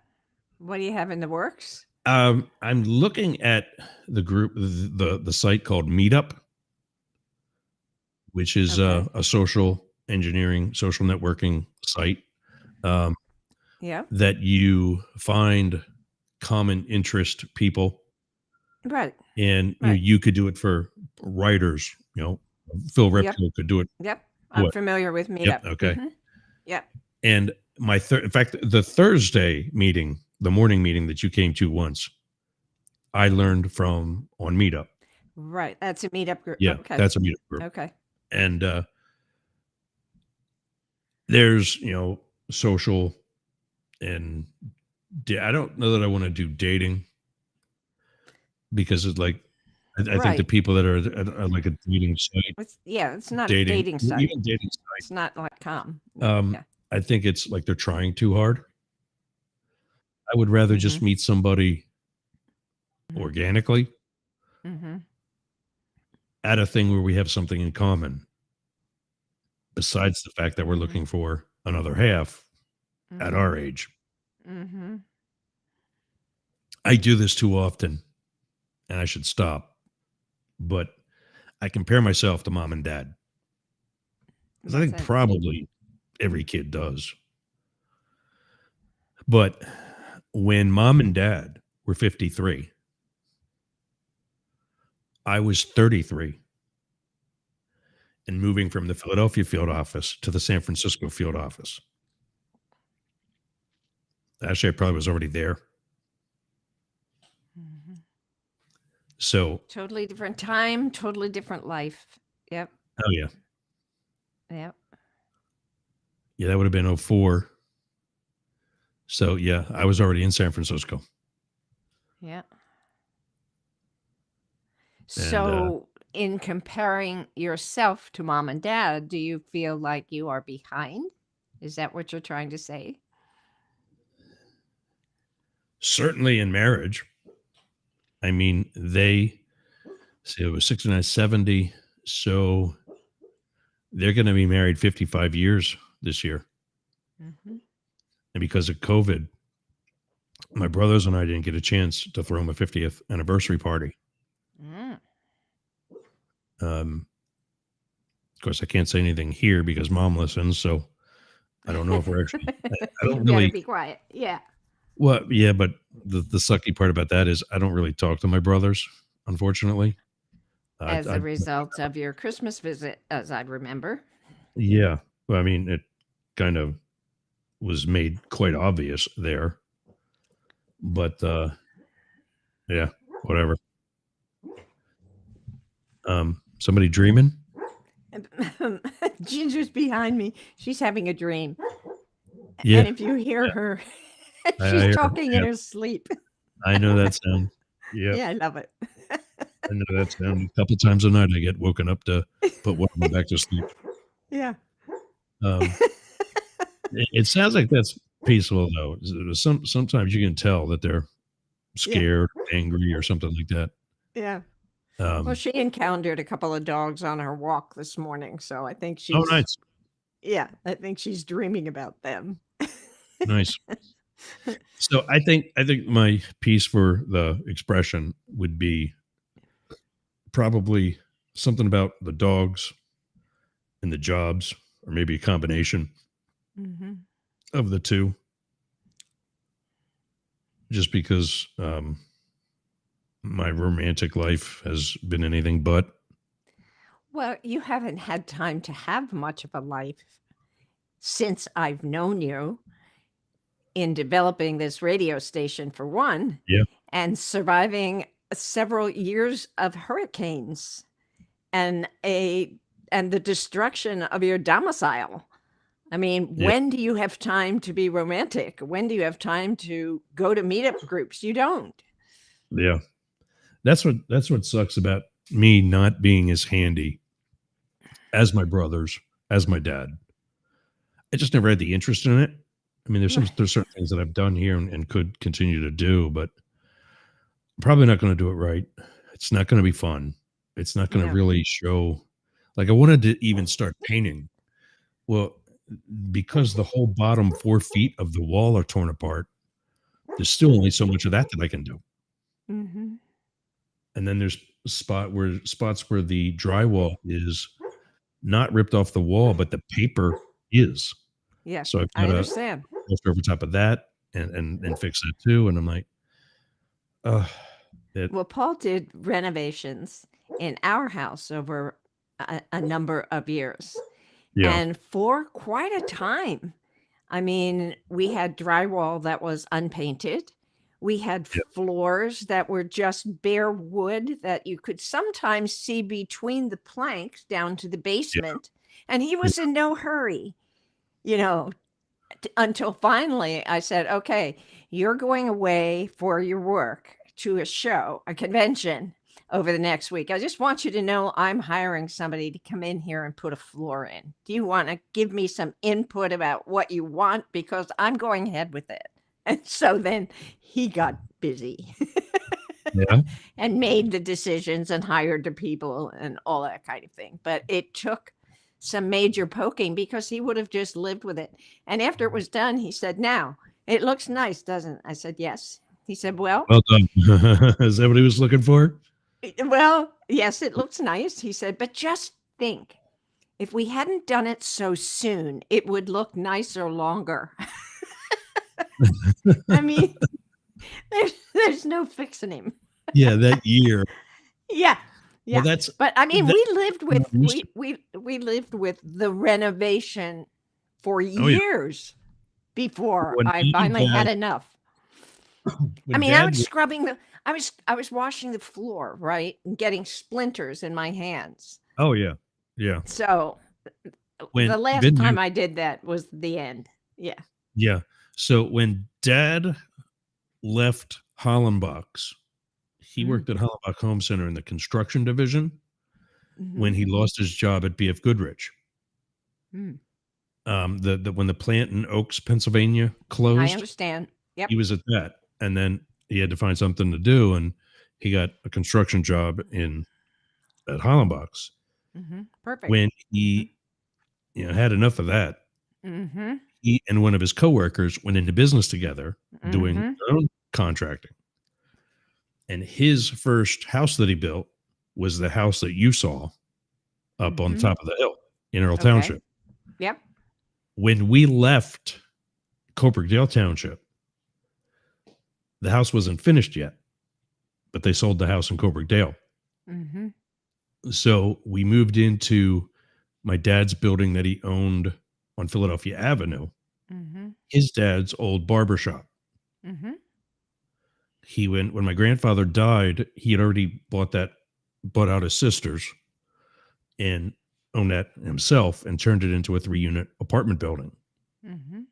Speaker 2: What do you have in the works?
Speaker 1: I'm looking at the group, the site called Meetup, which is a social engineering, social networking site that you find common interest people.
Speaker 2: Right.
Speaker 1: And you could do it for writers. Phil Repko could do it.
Speaker 2: Yep. I'm familiar with Meetup.
Speaker 1: Yep. Okay.
Speaker 2: Yep.
Speaker 1: And in fact, the Thursday meeting, the morning meeting that you came to once, I learned from on Meetup.
Speaker 2: Right. That's a Meetup group.
Speaker 1: Yeah, that's a Meetup group.
Speaker 2: Okay.
Speaker 1: And there's, social, and I don't know that I want to do dating, because it's like, I think the people that are like a dating site.
Speaker 2: It's not a dating site.
Speaker 1: Even dating site.
Speaker 2: It's not like com.
Speaker 1: I think it's like they're trying too hard. I would rather just meet somebody organically at a thing where we have something in common, besides the fact that we're looking for another half at our age. I do this too often, and I should stop, but I compare myself to mom and dad, because I think probably every kid does. But when mom and dad were 53, I was 33 and moving from the Philadelphia field office to the San Francisco field office. Actually, I probably was already there. So
Speaker 2: totally different time, totally different life. Yep.
Speaker 1: Oh yeah.
Speaker 2: Yep.
Speaker 1: Yeah, that would have been 2004. So yeah, I was already in San Francisco.
Speaker 2: Yeah. So in comparing yourself to mom and dad, do you feel like you are behind? Is that what you're trying to say?
Speaker 1: Certainly in marriage. I mean, it was 69, 70. So they're going to be married 55 years this year. And because of COVID, my brothers and I didn't get a chance to throw them a 50th anniversary party. Of course, I can't say anything here because mom listens. So I don't know if we're actually, I don't really
Speaker 2: be quiet. Yeah.
Speaker 1: Well, yeah, but the sucky part about that is I don't really talk to my brothers, unfortunately.
Speaker 2: As a result of your Christmas visit, as I remember.
Speaker 1: Yeah. Well, I mean, it kind of was made quite obvious there. But yeah, whatever. Somebody dreaming?
Speaker 2: Ginger's behind me. She's having a dream.
Speaker 1: Yeah.
Speaker 2: And if you hear her, she's talking in her sleep.
Speaker 1: I know that sound. Yeah.
Speaker 2: Yeah, I love it.
Speaker 1: I know that sound. A couple times a night I get woken up to put one of them back to sleep.
Speaker 2: Yeah.
Speaker 1: It sounds like that's peaceful though. Sometimes you can tell that they're scared, angry, or something like that.
Speaker 2: Yeah. Well, she encountered a couple of dogs on her walk this morning, so I think she's.
Speaker 1: Oh, nice.
Speaker 2: Yeah, I think she's dreaming about them.
Speaker 1: Nice. So I think my piece for the expression would be probably something about the dogs and the jobs, or maybe a combination of the two. Just because my romantic life has been anything but.
Speaker 2: Well, you haven't had time to have much of a life since I've known you, in developing this radio station for one, and surviving several years of hurricanes and the destruction of your domicile. I mean, when do you have time to be romantic? When do you have time to go to meetup groups? You don't.
Speaker 1: Yeah. That's what sucks about me not being as handy as my brothers, as my dad. I just never had the interest in it. I mean, there's certain things that I've done here and could continue to do, but I'm probably not going to do it right. It's not going to be fun. It's not going to really show. Like, I wanted to even start painting. Well, because the whole bottom 4 feet of the wall are torn apart, there's still only so much of that I can do.
Speaker 2: Mhm.
Speaker 1: And then there's spots where the drywall is not ripped off the wall, but the paper is.
Speaker 2: Yeah,
Speaker 1: So I've
Speaker 2: I
Speaker 1: got to
Speaker 2: understand.
Speaker 1: plaster over top of that and fix that too. And I'm like, uh, it,
Speaker 2: Well, Paul did renovations in our house over a number of years,
Speaker 1: yeah,
Speaker 2: and for quite a time. I mean, we had drywall that was unpainted. We had
Speaker 1: yeah,
Speaker 2: floors that were just bare wood that you could sometimes see between the planks down to the
Speaker 1: yeah,
Speaker 2: basement. And he
Speaker 1: yeah,
Speaker 2: was in no hurry, you know, until finally I said, okay, you're going away for your work to a show, a convention over the next week. I just want you to know I'm hiring somebody to come in here and put a floor in. Do you want to give me some input about what you want? Because I'm going ahead with it. And so then he got busy
Speaker 1: yeah.
Speaker 2: and made the decisions and hired the people and all that kind of thing. But it took some major poking because he would have just lived with it. And after it was done, he said, now it looks nice, doesn't it? I said, yes. He said, well,
Speaker 1: Well done. Is that what he was looking for?
Speaker 2: well, yes, it looks nice. He said, but just think if we hadn't done it so soon, it would look nicer longer. I mean, there's no fixing him.
Speaker 1: Yeah, that year.
Speaker 2: Yeah.
Speaker 1: Well,
Speaker 2: Yeah. But I mean,
Speaker 1: that.
Speaker 2: we lived with the renovation for
Speaker 1: Oh yeah.
Speaker 2: years before
Speaker 1: When
Speaker 2: I
Speaker 1: me and
Speaker 2: finally had
Speaker 1: Dad,
Speaker 2: enough. I
Speaker 1: when
Speaker 2: mean, I
Speaker 1: Dad,
Speaker 2: was scrubbing I was washing the floor, right? And getting splinters in my hands.
Speaker 1: oh yeah, yeah.
Speaker 2: So the
Speaker 1: When
Speaker 2: last
Speaker 1: been there,
Speaker 2: time I did that was the end. Yeah.
Speaker 1: yeah. So when Dad left Hollenbach's, he
Speaker 2: Mm.
Speaker 1: worked at Hollenbach Home Center in the construction division when
Speaker 2: Mhm.
Speaker 1: he lost his job at BF Goodrich.
Speaker 2: Mm.
Speaker 1: The when the plant in Oaks, Pennsylvania
Speaker 2: I
Speaker 1: closed,
Speaker 2: understand. Yep.
Speaker 1: he was at that, and then he had to find something to do, and he got a construction job in at Hollenbach's.
Speaker 2: Perfect.
Speaker 1: When he had enough of that,
Speaker 2: Mhm.
Speaker 1: he and one of his coworkers went into business together doing
Speaker 2: Mhm.
Speaker 1: their own contracting. And his first house that he built was the house that you saw up on
Speaker 2: Mhm.
Speaker 1: top of the hill in Earl
Speaker 2: Okay.
Speaker 1: Township.
Speaker 2: Yep.
Speaker 1: When we left Coperbrookdale Township, the house wasn't finished yet, but they sold the house in Coperbrookdale.
Speaker 2: Mhm.
Speaker 1: So we moved into my dad's building that he owned on Philadelphia Avenue,
Speaker 2: Mhm.
Speaker 1: his dad's old barber shop.
Speaker 2: Mhm.
Speaker 1: He went when my grandfather died, he had already bought out his sisters and owned that himself and turned it into a 3-unit apartment building.
Speaker 2: Mhm.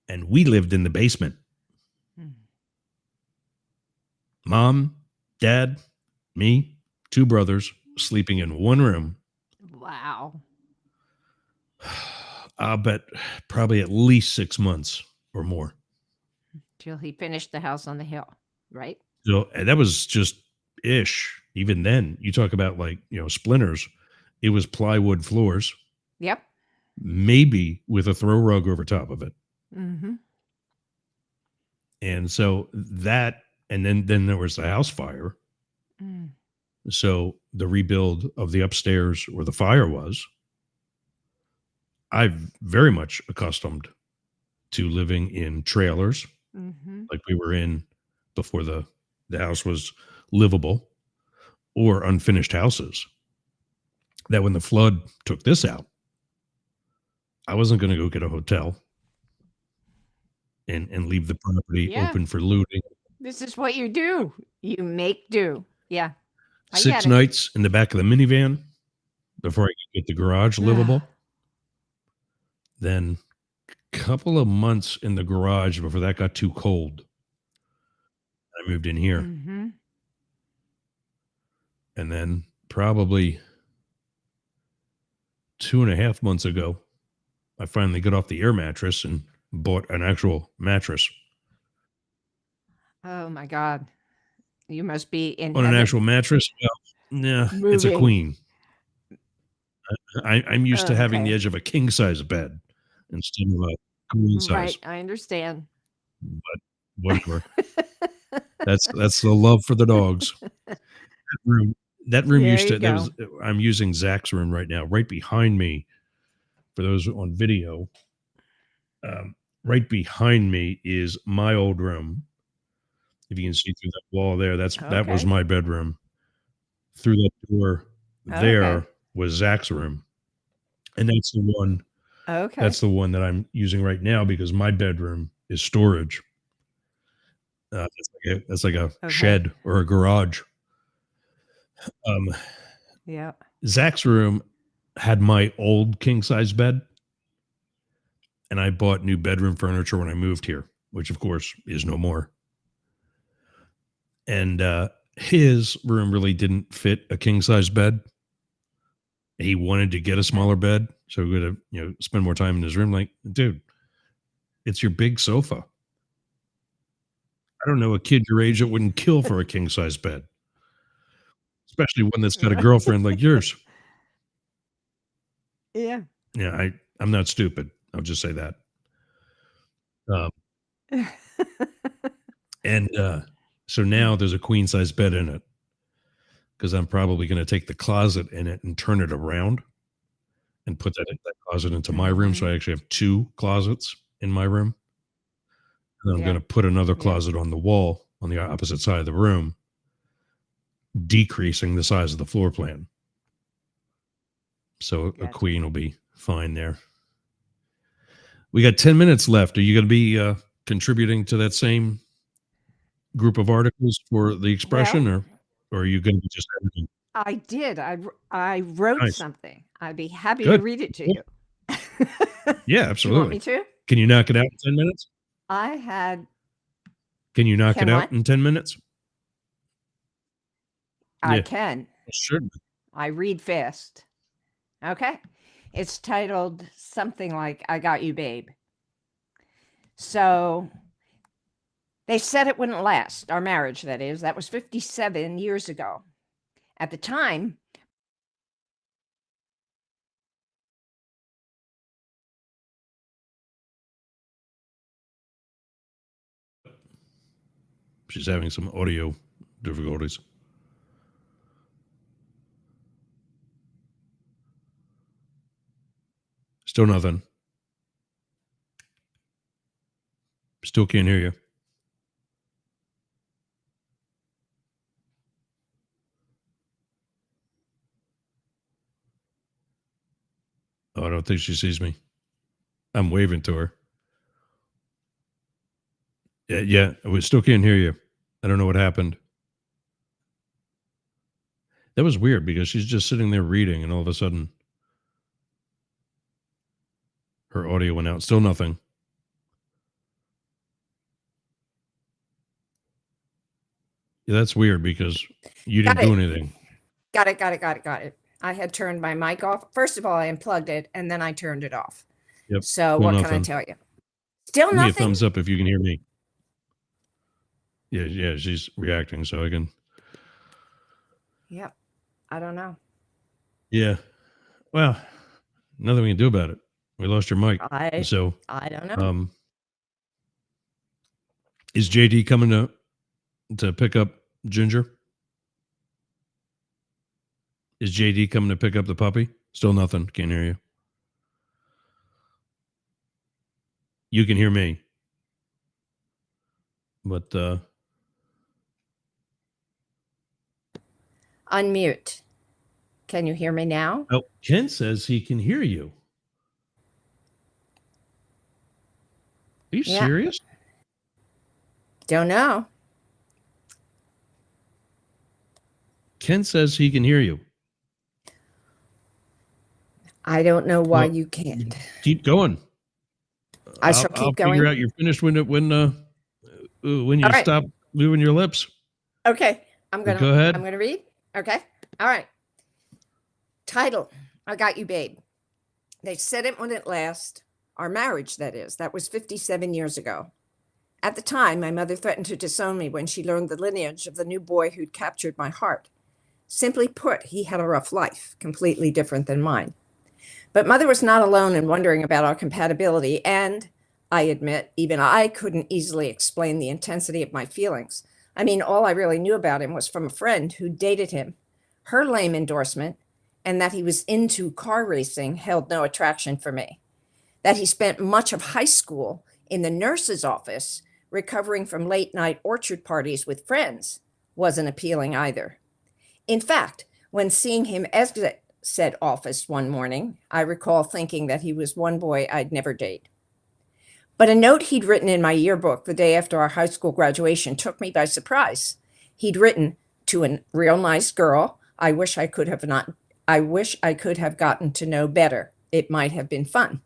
Speaker 1: And we lived in the basement.
Speaker 2: Mm.
Speaker 1: Mom, dad, me, 2 brothers sleeping in one room.
Speaker 2: Wow.
Speaker 1: I'll bet probably at least 6 months or more.
Speaker 2: Till he finished the house on the hill, right?
Speaker 1: So and that was just ish. Even then, you talk about like, splinters. It was plywood floors,
Speaker 2: Yep.
Speaker 1: maybe with a throw rug over top of it.
Speaker 2: Mhm.
Speaker 1: And so that, and then there was the house fire.
Speaker 2: Mm.
Speaker 1: So the rebuild of the upstairs where the fire was, I'm very much accustomed to living in trailers
Speaker 2: Mhm.
Speaker 1: like we were in before the house was livable, or unfinished houses. That when the flood took this out, I wasn't going to go get a hotel and leave the property
Speaker 2: Yeah.
Speaker 1: open for looting.
Speaker 2: This is what you do. You make do. Yeah. I
Speaker 1: 6
Speaker 2: get it.
Speaker 1: nights in the back of the minivan before I could get the garage livable. Then a couple of months in the garage before that got too cold. I moved in here.
Speaker 2: Mhm.
Speaker 1: And then probably 2.5 months ago, I finally got off the air mattress and bought an actual mattress.
Speaker 2: Oh my God. You must be in
Speaker 1: On an
Speaker 2: heaven.
Speaker 1: actual mattress? Well, nah, it's a
Speaker 2: Moving.
Speaker 1: queen. I'm used to having the
Speaker 2: Okay.
Speaker 1: edge of a king size bed instead of a queen size,
Speaker 2: Right. I understand.
Speaker 1: but whatever. That's the love for the dogs. That room
Speaker 2: There
Speaker 1: used
Speaker 2: you
Speaker 1: to. That
Speaker 2: go.
Speaker 1: was. I'm using Zach's room right now. Right behind me, for those on video, right behind me is my old room. If you can see through that wall there, that was
Speaker 2: Okay.
Speaker 1: my bedroom. Through that door
Speaker 2: Okay.
Speaker 1: there was Zach's room, and that's the one.
Speaker 2: Okay.
Speaker 1: That's the one that I'm using right now because my bedroom is storage. That's like a
Speaker 2: Okay.
Speaker 1: shed or a garage. Um,
Speaker 2: Yeah.
Speaker 1: Zach's room had my old king size bed, and I bought new bedroom furniture when I moved here, which of course is no more. And his room really didn't fit a king size bed. He wanted to get a smaller bed, so we're gonna spend more time in his room. Like, dude, it's your big sofa. I don't know a kid your age that wouldn't kill for a king size bed, especially one that's got a girlfriend like yours.
Speaker 2: Yeah.
Speaker 1: Yeah, I'm not stupid. I'll just say that. And so now there's a queen size bed in it because I'm probably going to take the closet in it and turn it around and put that closet into my room. So I actually have two closets in my room. And I'm going to put another closet on the wall on the opposite side of the room, decreasing the size of the floor plan. So a queen will be fine there. We got 10 minutes left. Are you going to be contributing to that same group of articles for the expression, or are you going to be just editing?
Speaker 2: I did. I wrote
Speaker 1: Nice.
Speaker 2: something. I'd be happy to
Speaker 1: Good.
Speaker 2: read it to
Speaker 1: Cool.
Speaker 2: you.
Speaker 1: Yeah,
Speaker 2: Do you want
Speaker 1: absolutely.
Speaker 2: me to?
Speaker 1: Can you knock it out in 10 minutes?
Speaker 2: I had.
Speaker 1: Can you knock
Speaker 2: Can
Speaker 1: it out
Speaker 2: what?
Speaker 1: in 10 minutes?
Speaker 2: I
Speaker 1: Yeah.
Speaker 2: can.
Speaker 1: Sure.
Speaker 2: I read fast. Okay. It's titled something like I Got You, Babe. So they said it wouldn't last, our marriage, that is. That was 57 years ago. At the time,
Speaker 1: She's having some audio difficulties. Still nothing. Still can't hear you. Oh, I don't think she sees me. I'm waving to her. Yeah, we still can't hear you. I don't know what happened. That was weird because she's just sitting there reading, and all of a sudden, her audio went out. Still nothing. Yeah, that's weird because you didn't do anything.
Speaker 2: Got it. I had turned my mic off. First of all, I unplugged it and then I turned it off.
Speaker 1: Yep.
Speaker 2: So what can I tell you? Still
Speaker 1: Give me a
Speaker 2: nothing?
Speaker 1: thumbs up if you can hear me. Yeah, she's reacting, so I can.
Speaker 2: Yep. I don't know.
Speaker 1: Yeah. Well, nothing we can do about it. We lost your mic. So
Speaker 2: I don't know.
Speaker 1: Is JD coming to pick up Ginger? Is JD coming to pick up the puppy? Still nothing. Can't hear you. You can hear me. But
Speaker 2: Unmute. Can you hear me now?
Speaker 1: Oh, Ken says he can hear you. Are you serious?
Speaker 2: Don't know.
Speaker 1: Ken says he can hear you.
Speaker 2: I don't know why you can't.
Speaker 1: Keep going.
Speaker 2: I shall keep going.
Speaker 1: I'll figure out you're finished when you stop moving your lips.
Speaker 2: Okay. Go ahead. I'm gonna read. Okay. All right. Title: I Got You, Babe. They said it wouldn't last. Our marriage, that is. That was 57 years ago. At the time, my mother threatened to disown me when she learned the lineage of the new boy who'd captured my heart. Simply put, he had a rough life, completely different than mine. But Mother was not alone in wondering about our compatibility, and I admit, even I couldn't easily explain the intensity of my feelings. I mean, all I really knew about him was from a friend who dated him. Her lame endorsement, and that he was into car racing, held no attraction for me. That he spent much of high school in the nurse's office recovering from late night orchard parties with friends wasn't appealing either. In fact, when seeing him exit said office one morning, I recall thinking that he was one boy I'd never date. But a note he'd written in my yearbook the day after our high school graduation took me by surprise. He'd written, "To a real nice girl, I wish I could have gotten to know better. It might have been fun."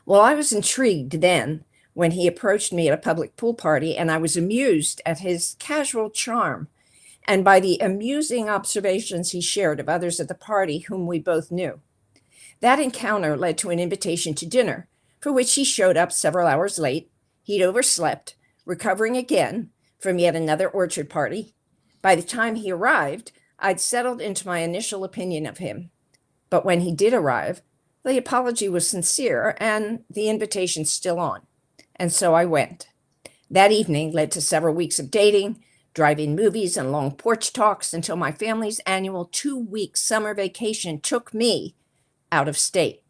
Speaker 2: Well, I was intrigued then when he approached me at a public pool party, and I was amused at his casual charm and by the amusing observations he shared of others at the party whom we both knew. That encounter led to an invitation to dinner, for which he showed up several hours late. He'd overslept, recovering again from yet another orchard party. By the time he arrived, I'd settled into my initial opinion of him. But when he did arrive, the apology was sincere and the invitation still on. And so I went. That evening led to several weeks of dating, drive-in movies, and long porch talks until my family's annual 2-week summer vacation took me out of state.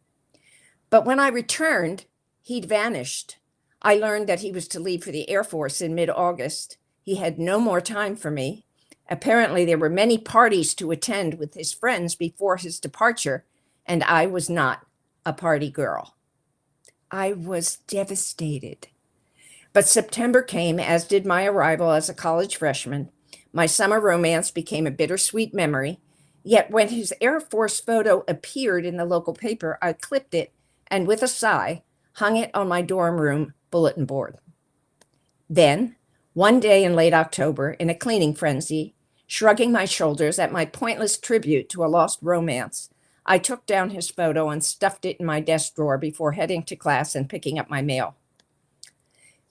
Speaker 2: But when I returned, he'd vanished. I learned that he was to leave for the Air Force in mid-August. He had no more time for me. Apparently, there were many parties to attend with his friends before his departure, and I was not a party girl. I was devastated. But September came, as did my arrival as a college freshman. My summer romance became a bittersweet memory. Yet when his Air Force photo appeared in the local paper, I clipped it and with a sigh, hung it on my dorm room bulletin board. Then, one day in late October, in a cleaning frenzy, shrugging my shoulders at my pointless tribute to a lost romance, I took down his photo and stuffed it in my desk drawer before heading to class and picking up my mail.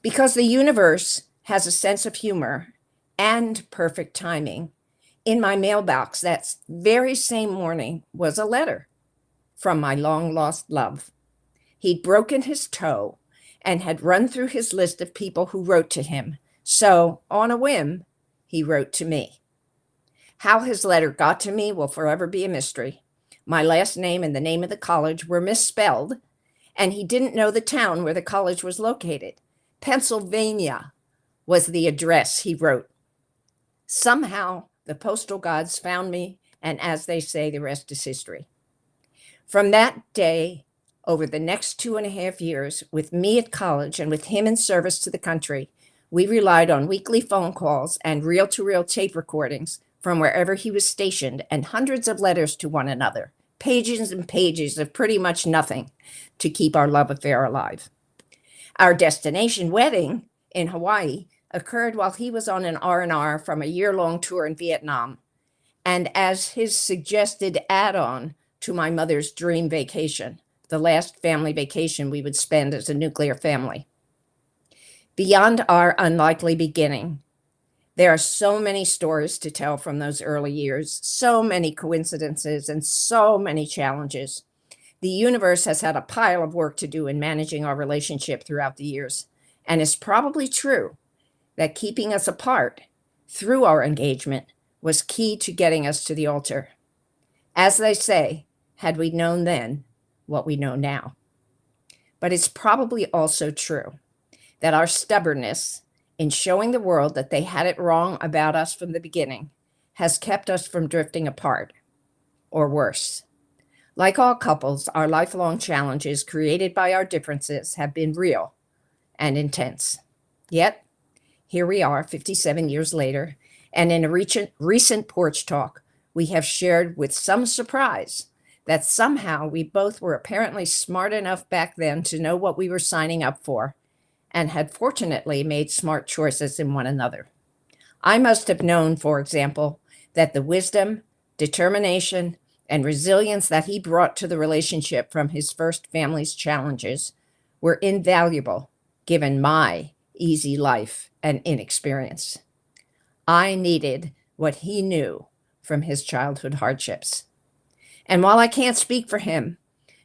Speaker 2: Because the universe has a sense of humor and perfect timing, in my mailbox that very same morning was a letter from my long-lost love. He'd broken his toe and had run through his list of people who wrote to him. So, on a whim, he wrote to me. How his letter got to me will forever be a mystery. My last name and the name of the college were misspelled, and he didn't know the town where the college was located. Pennsylvania was the address, he wrote. Somehow, the postal gods found me, and as they say, the rest is history. From that day, over the next 2.5 years, with me at college and with him in service to the country, we relied on weekly phone calls and reel-to-reel tape recordings from wherever he was stationed, and hundreds of letters to one another, pages and pages of pretty much nothing to keep our love affair alive. Our destination wedding in Hawaii occurred while he was on an R&R from a year-long tour in Vietnam, and as his suggested add-on to my mother's dream vacation, the last family vacation we would spend as a nuclear family. Beyond our unlikely beginning, there are so many stories to tell from those early years, so many coincidences, and so many challenges. The universe has had a pile of work to do in managing our relationship throughout the years, and it's probably true that keeping us apart through our engagement was key to getting us to the altar. As they say, had we known then what we know now. But it's probably also true that our stubbornness in showing the world that they had it wrong about us from the beginning has kept us from drifting apart, or worse. Like all couples, our lifelong challenges created by our differences have been real and intense. Yet, here we are 57 years later, and in a recent porch talk, we have shared with some surprise that somehow we both were apparently smart enough back then to know what we were signing up for, and had fortunately made smart choices in one another. I must have known, for example, that the wisdom, determination, and resilience that he brought to the relationship from his first family's challenges were invaluable given my easy life and inexperience. I needed what he knew from his childhood hardships. And while I can't speak for him,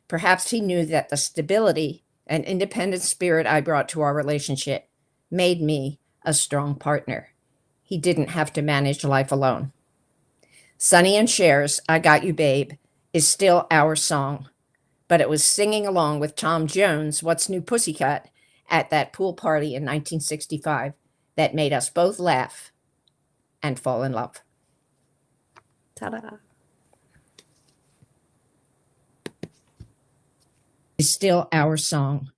Speaker 2: perhaps he knew that the stability and independent spirit I brought to our relationship made me a strong partner. he didn't have to manage life alone. Sonny and Cher's I Got You Babe is still our song, but it was singing along with Tom Jones' What's New Pussycat at that pool party in 1965 that made us both laugh and fall in love. Ta-da. Is still our song,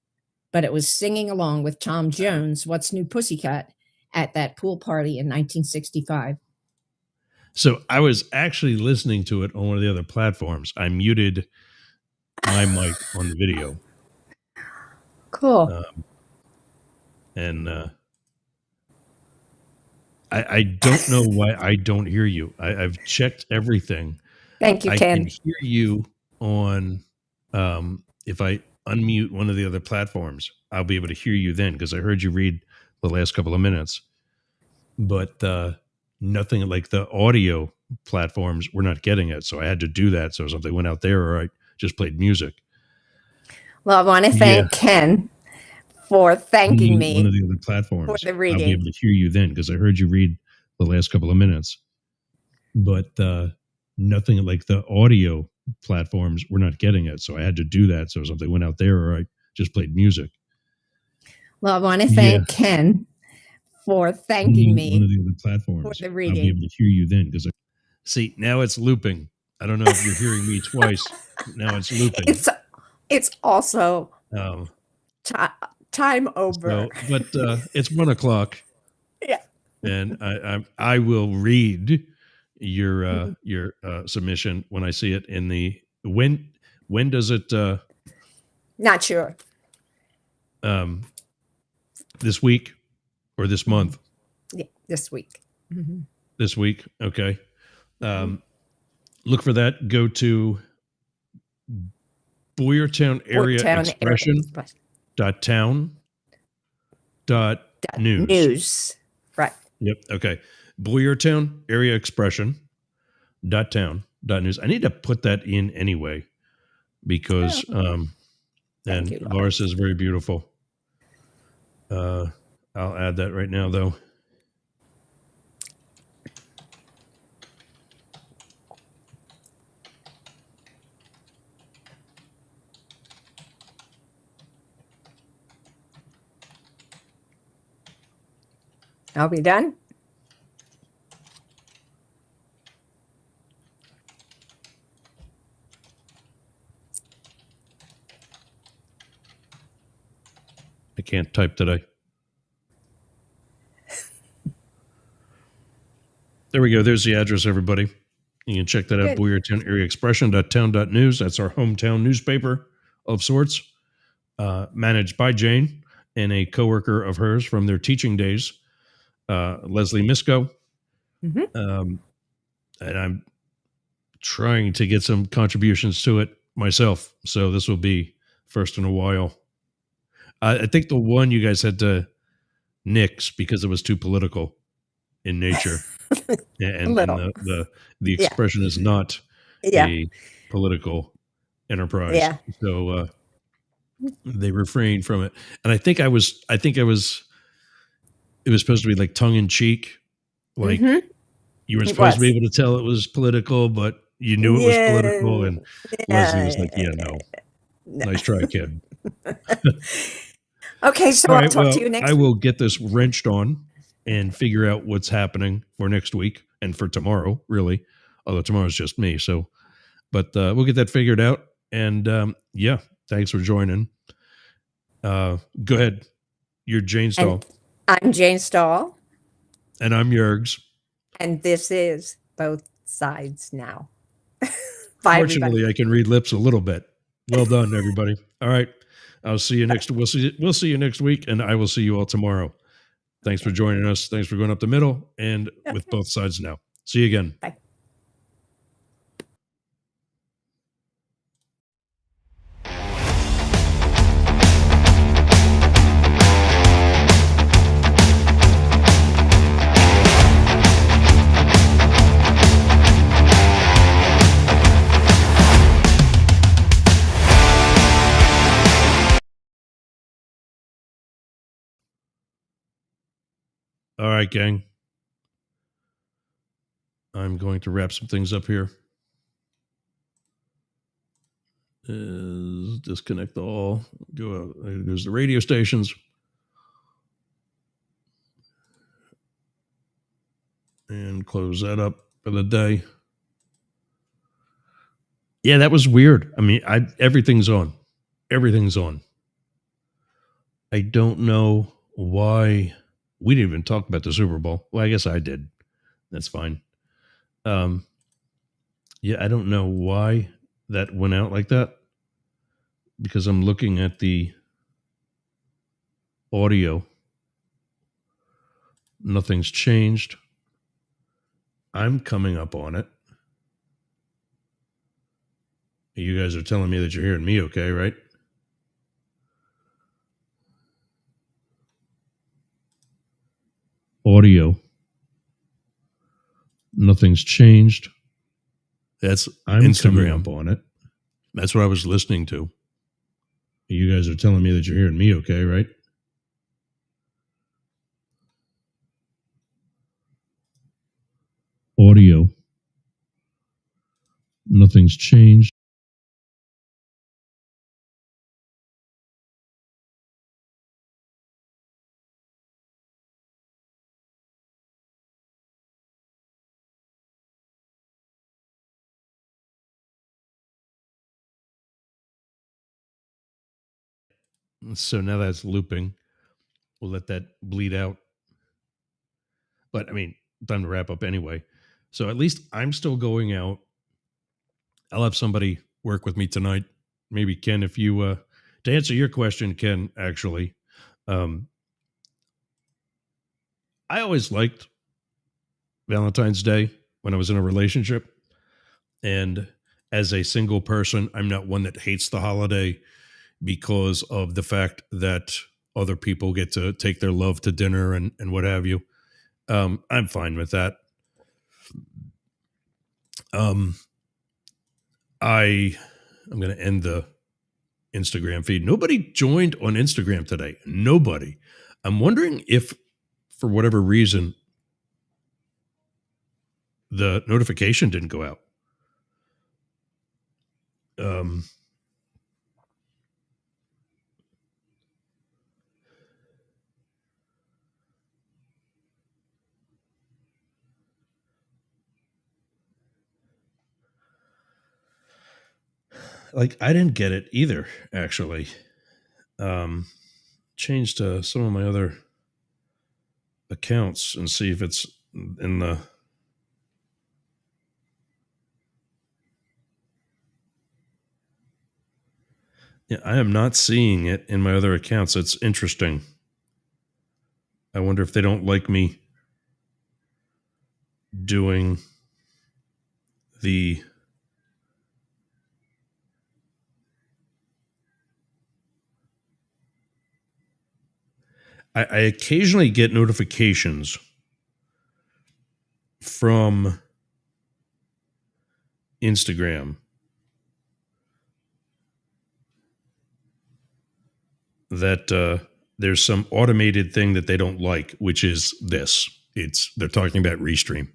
Speaker 2: but it was singing along with Tom Jones' What's New Pussycat at that pool party in 1965.
Speaker 1: So I was actually listening to it on one of the other platforms. I muted my mic on the video.
Speaker 2: Cool.
Speaker 1: And I don't know why I don't hear you. I've checked everything.
Speaker 2: Thank you, Ken.
Speaker 1: I can hear you on, if I unmute one of the other platforms, I'll be able to hear you then, because I heard you read the last couple of minutes. But nothing like the audio platforms, we're not getting it. So I had to do that. So something went out there, or I just played music.
Speaker 2: Well, I want to thank Ken for thanking me.
Speaker 1: One of the other platforms,
Speaker 2: for the reading.
Speaker 1: I'll be able to hear you then, because I heard you read the last couple of minutes. But nothing like the audio platforms, we're not getting it. So I had to do that. So something went out there, or I just played music.
Speaker 2: Well, I want to thank Ken for thanking me.
Speaker 1: One of the other platforms,
Speaker 2: for the reading.
Speaker 1: I'll be able to hear you then, because see, now it's looping. I don't know if you're hearing me twice. Now it's looping.
Speaker 2: It's also time over.
Speaker 1: So, but it's 1:00.
Speaker 2: Yeah.
Speaker 1: And I will read your submission when I see it in the when does it
Speaker 2: not sure.
Speaker 1: This week or this month?
Speaker 2: Yeah, this week. Mm-hmm.
Speaker 1: This week, okay. Look for that. Go to Boyertown Area Expression .town.news.
Speaker 2: Right.
Speaker 1: Yep. Okay. Boyertown Area Expression .town.news. I need to put that in anyway, because and Laura says very beautiful. I'll add that right now, though.
Speaker 2: Are we done?
Speaker 1: I can't type today. There we go. There's the address, everybody. You can check that out. Boyertown Area Expression.town.news. That's our hometown newspaper of sorts, managed by Jane and a coworker of hers from their teaching days, Leslie Misko. Mm-hmm. And I'm trying to get some contributions to it myself. So this will be first in a while. I think the one you guys had to nix because it was too political in nature. and the expression is not a political enterprise. Yeah. So they refrained from it. And it was supposed to be like tongue in cheek. Like you were supposed to be able to tell it was political, but you knew it was political. And Leslie was like, yeah, no. Nice try, kid.
Speaker 2: Okay, so I'll talk to you next week.
Speaker 1: I will get this wrenched on and figure out what's happening for next week and for tomorrow, really. Although tomorrow's just me. So, but we'll get that figured out. And thanks for joining. Go ahead. You're Jane Stahl.
Speaker 2: I'm Jane Stahl.
Speaker 1: And I'm Yergs.
Speaker 2: And this is Both Sides Now.
Speaker 1: Bye, fortunately, everybody. I can read lips a little bit. Well done, everybody. All right. I'll see you next. We'll see you next week, and I will see you all tomorrow. Thanks for joining us. Thanks for going up the middle and with Both Sides Now. See you again.
Speaker 2: Bye.
Speaker 1: All right, gang. I'm going to wrap some things up here. Disconnect all. Go out. There's the radio stations. And close that up for the day. Yeah, that was weird. I mean, everything's on. Everything's on. I don't know why we didn't even talk about the Super Bowl. Well, I guess I did. That's fine. Yeah, I don't know why that went out like that, because I'm looking at the audio. Nothing's changed. I'm coming up on it. You guys are telling me that you're hearing me okay, right? Audio. Nothing's changed. That's Instagram up on it. That's what I was listening to. You guys are telling me that you're hearing me okay, right? Audio. Nothing's changed. So now that's looping. We'll let that bleed out. But I mean, time to wrap up anyway. So at least I'm still going out. I'll have somebody work with me tonight. Maybe Ken, if you to answer your question, Ken, actually, I always liked Valentine's Day when I was in a relationship. And as a single person, I'm not one that hates the holiday because of the fact that other people get to take their love to dinner and what have you. I'm fine with that. I'm going to end the Instagram feed. Nobody joined on Instagram today. Nobody. I'm wondering if, for whatever reason, the notification didn't go out. Like, I didn't get it either, actually. Change to some of my other accounts and see if it's in the... Yeah, I am not seeing it in my other accounts. It's interesting. I wonder if they don't like me doing the... I occasionally get notifications from Instagram that there's some automated thing that they don't like, which is this. They're talking about Restream.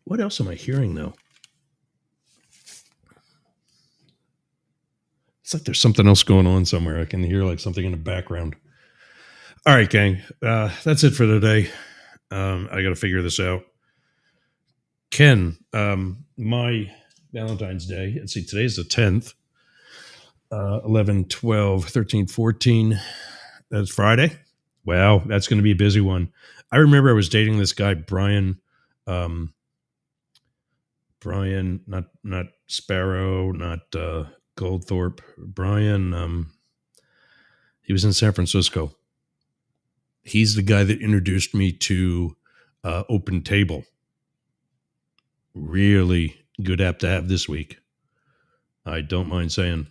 Speaker 1: What else am I hearing, though? It's like there's something else going on somewhere. I can hear like something in the background. All right, gang. That's it for today. I got to figure this out. Ken, my Valentine's Day. Let's see, today's the 10th. 11, 12, 13, 14. That's Friday. Wow, that's going to be a busy one. I remember I was dating this guy, Brian. Brian, not Sparrow, not Goldthorpe. Brian, he was in San Francisco. He's the guy that introduced me to Open Table. Really good app to have this week. I don't mind saying.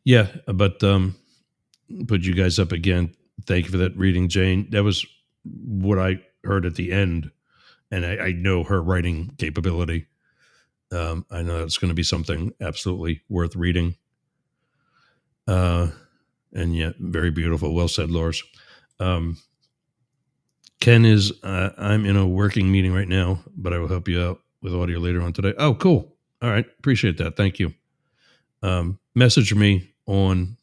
Speaker 1: Yeah, but put you guys up again. Thank you for that reading, Jane. That was what I heard at the end, and I know her writing capability. I know it's going to be something absolutely worth reading. And yeah, very beautiful. Well said, Lars. Ken is, I'm in a working meeting right now, but I will help you out with audio later on today. Oh, cool. All right. Appreciate that. Thank you. Message me on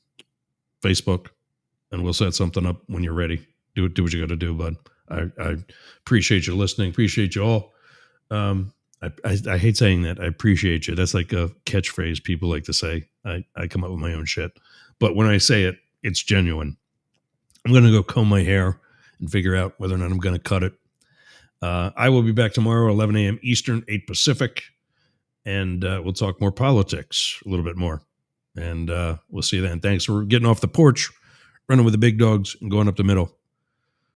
Speaker 1: Facebook and we'll set something up when you're ready. Do what you got to do, bud. I appreciate you listening. Appreciate you all. I hate saying that. I appreciate you. That's like a catchphrase people like to say. I come up with my own shit. But when I say it, it's genuine. I'm going to go comb my hair and figure out whether or not I'm going to cut it. I will be back tomorrow, 11 a.m. Eastern, 8 Pacific. And we'll talk more politics a little bit more. And we'll see you then. Thanks for getting off the porch, running with the big dogs, and going up the middle.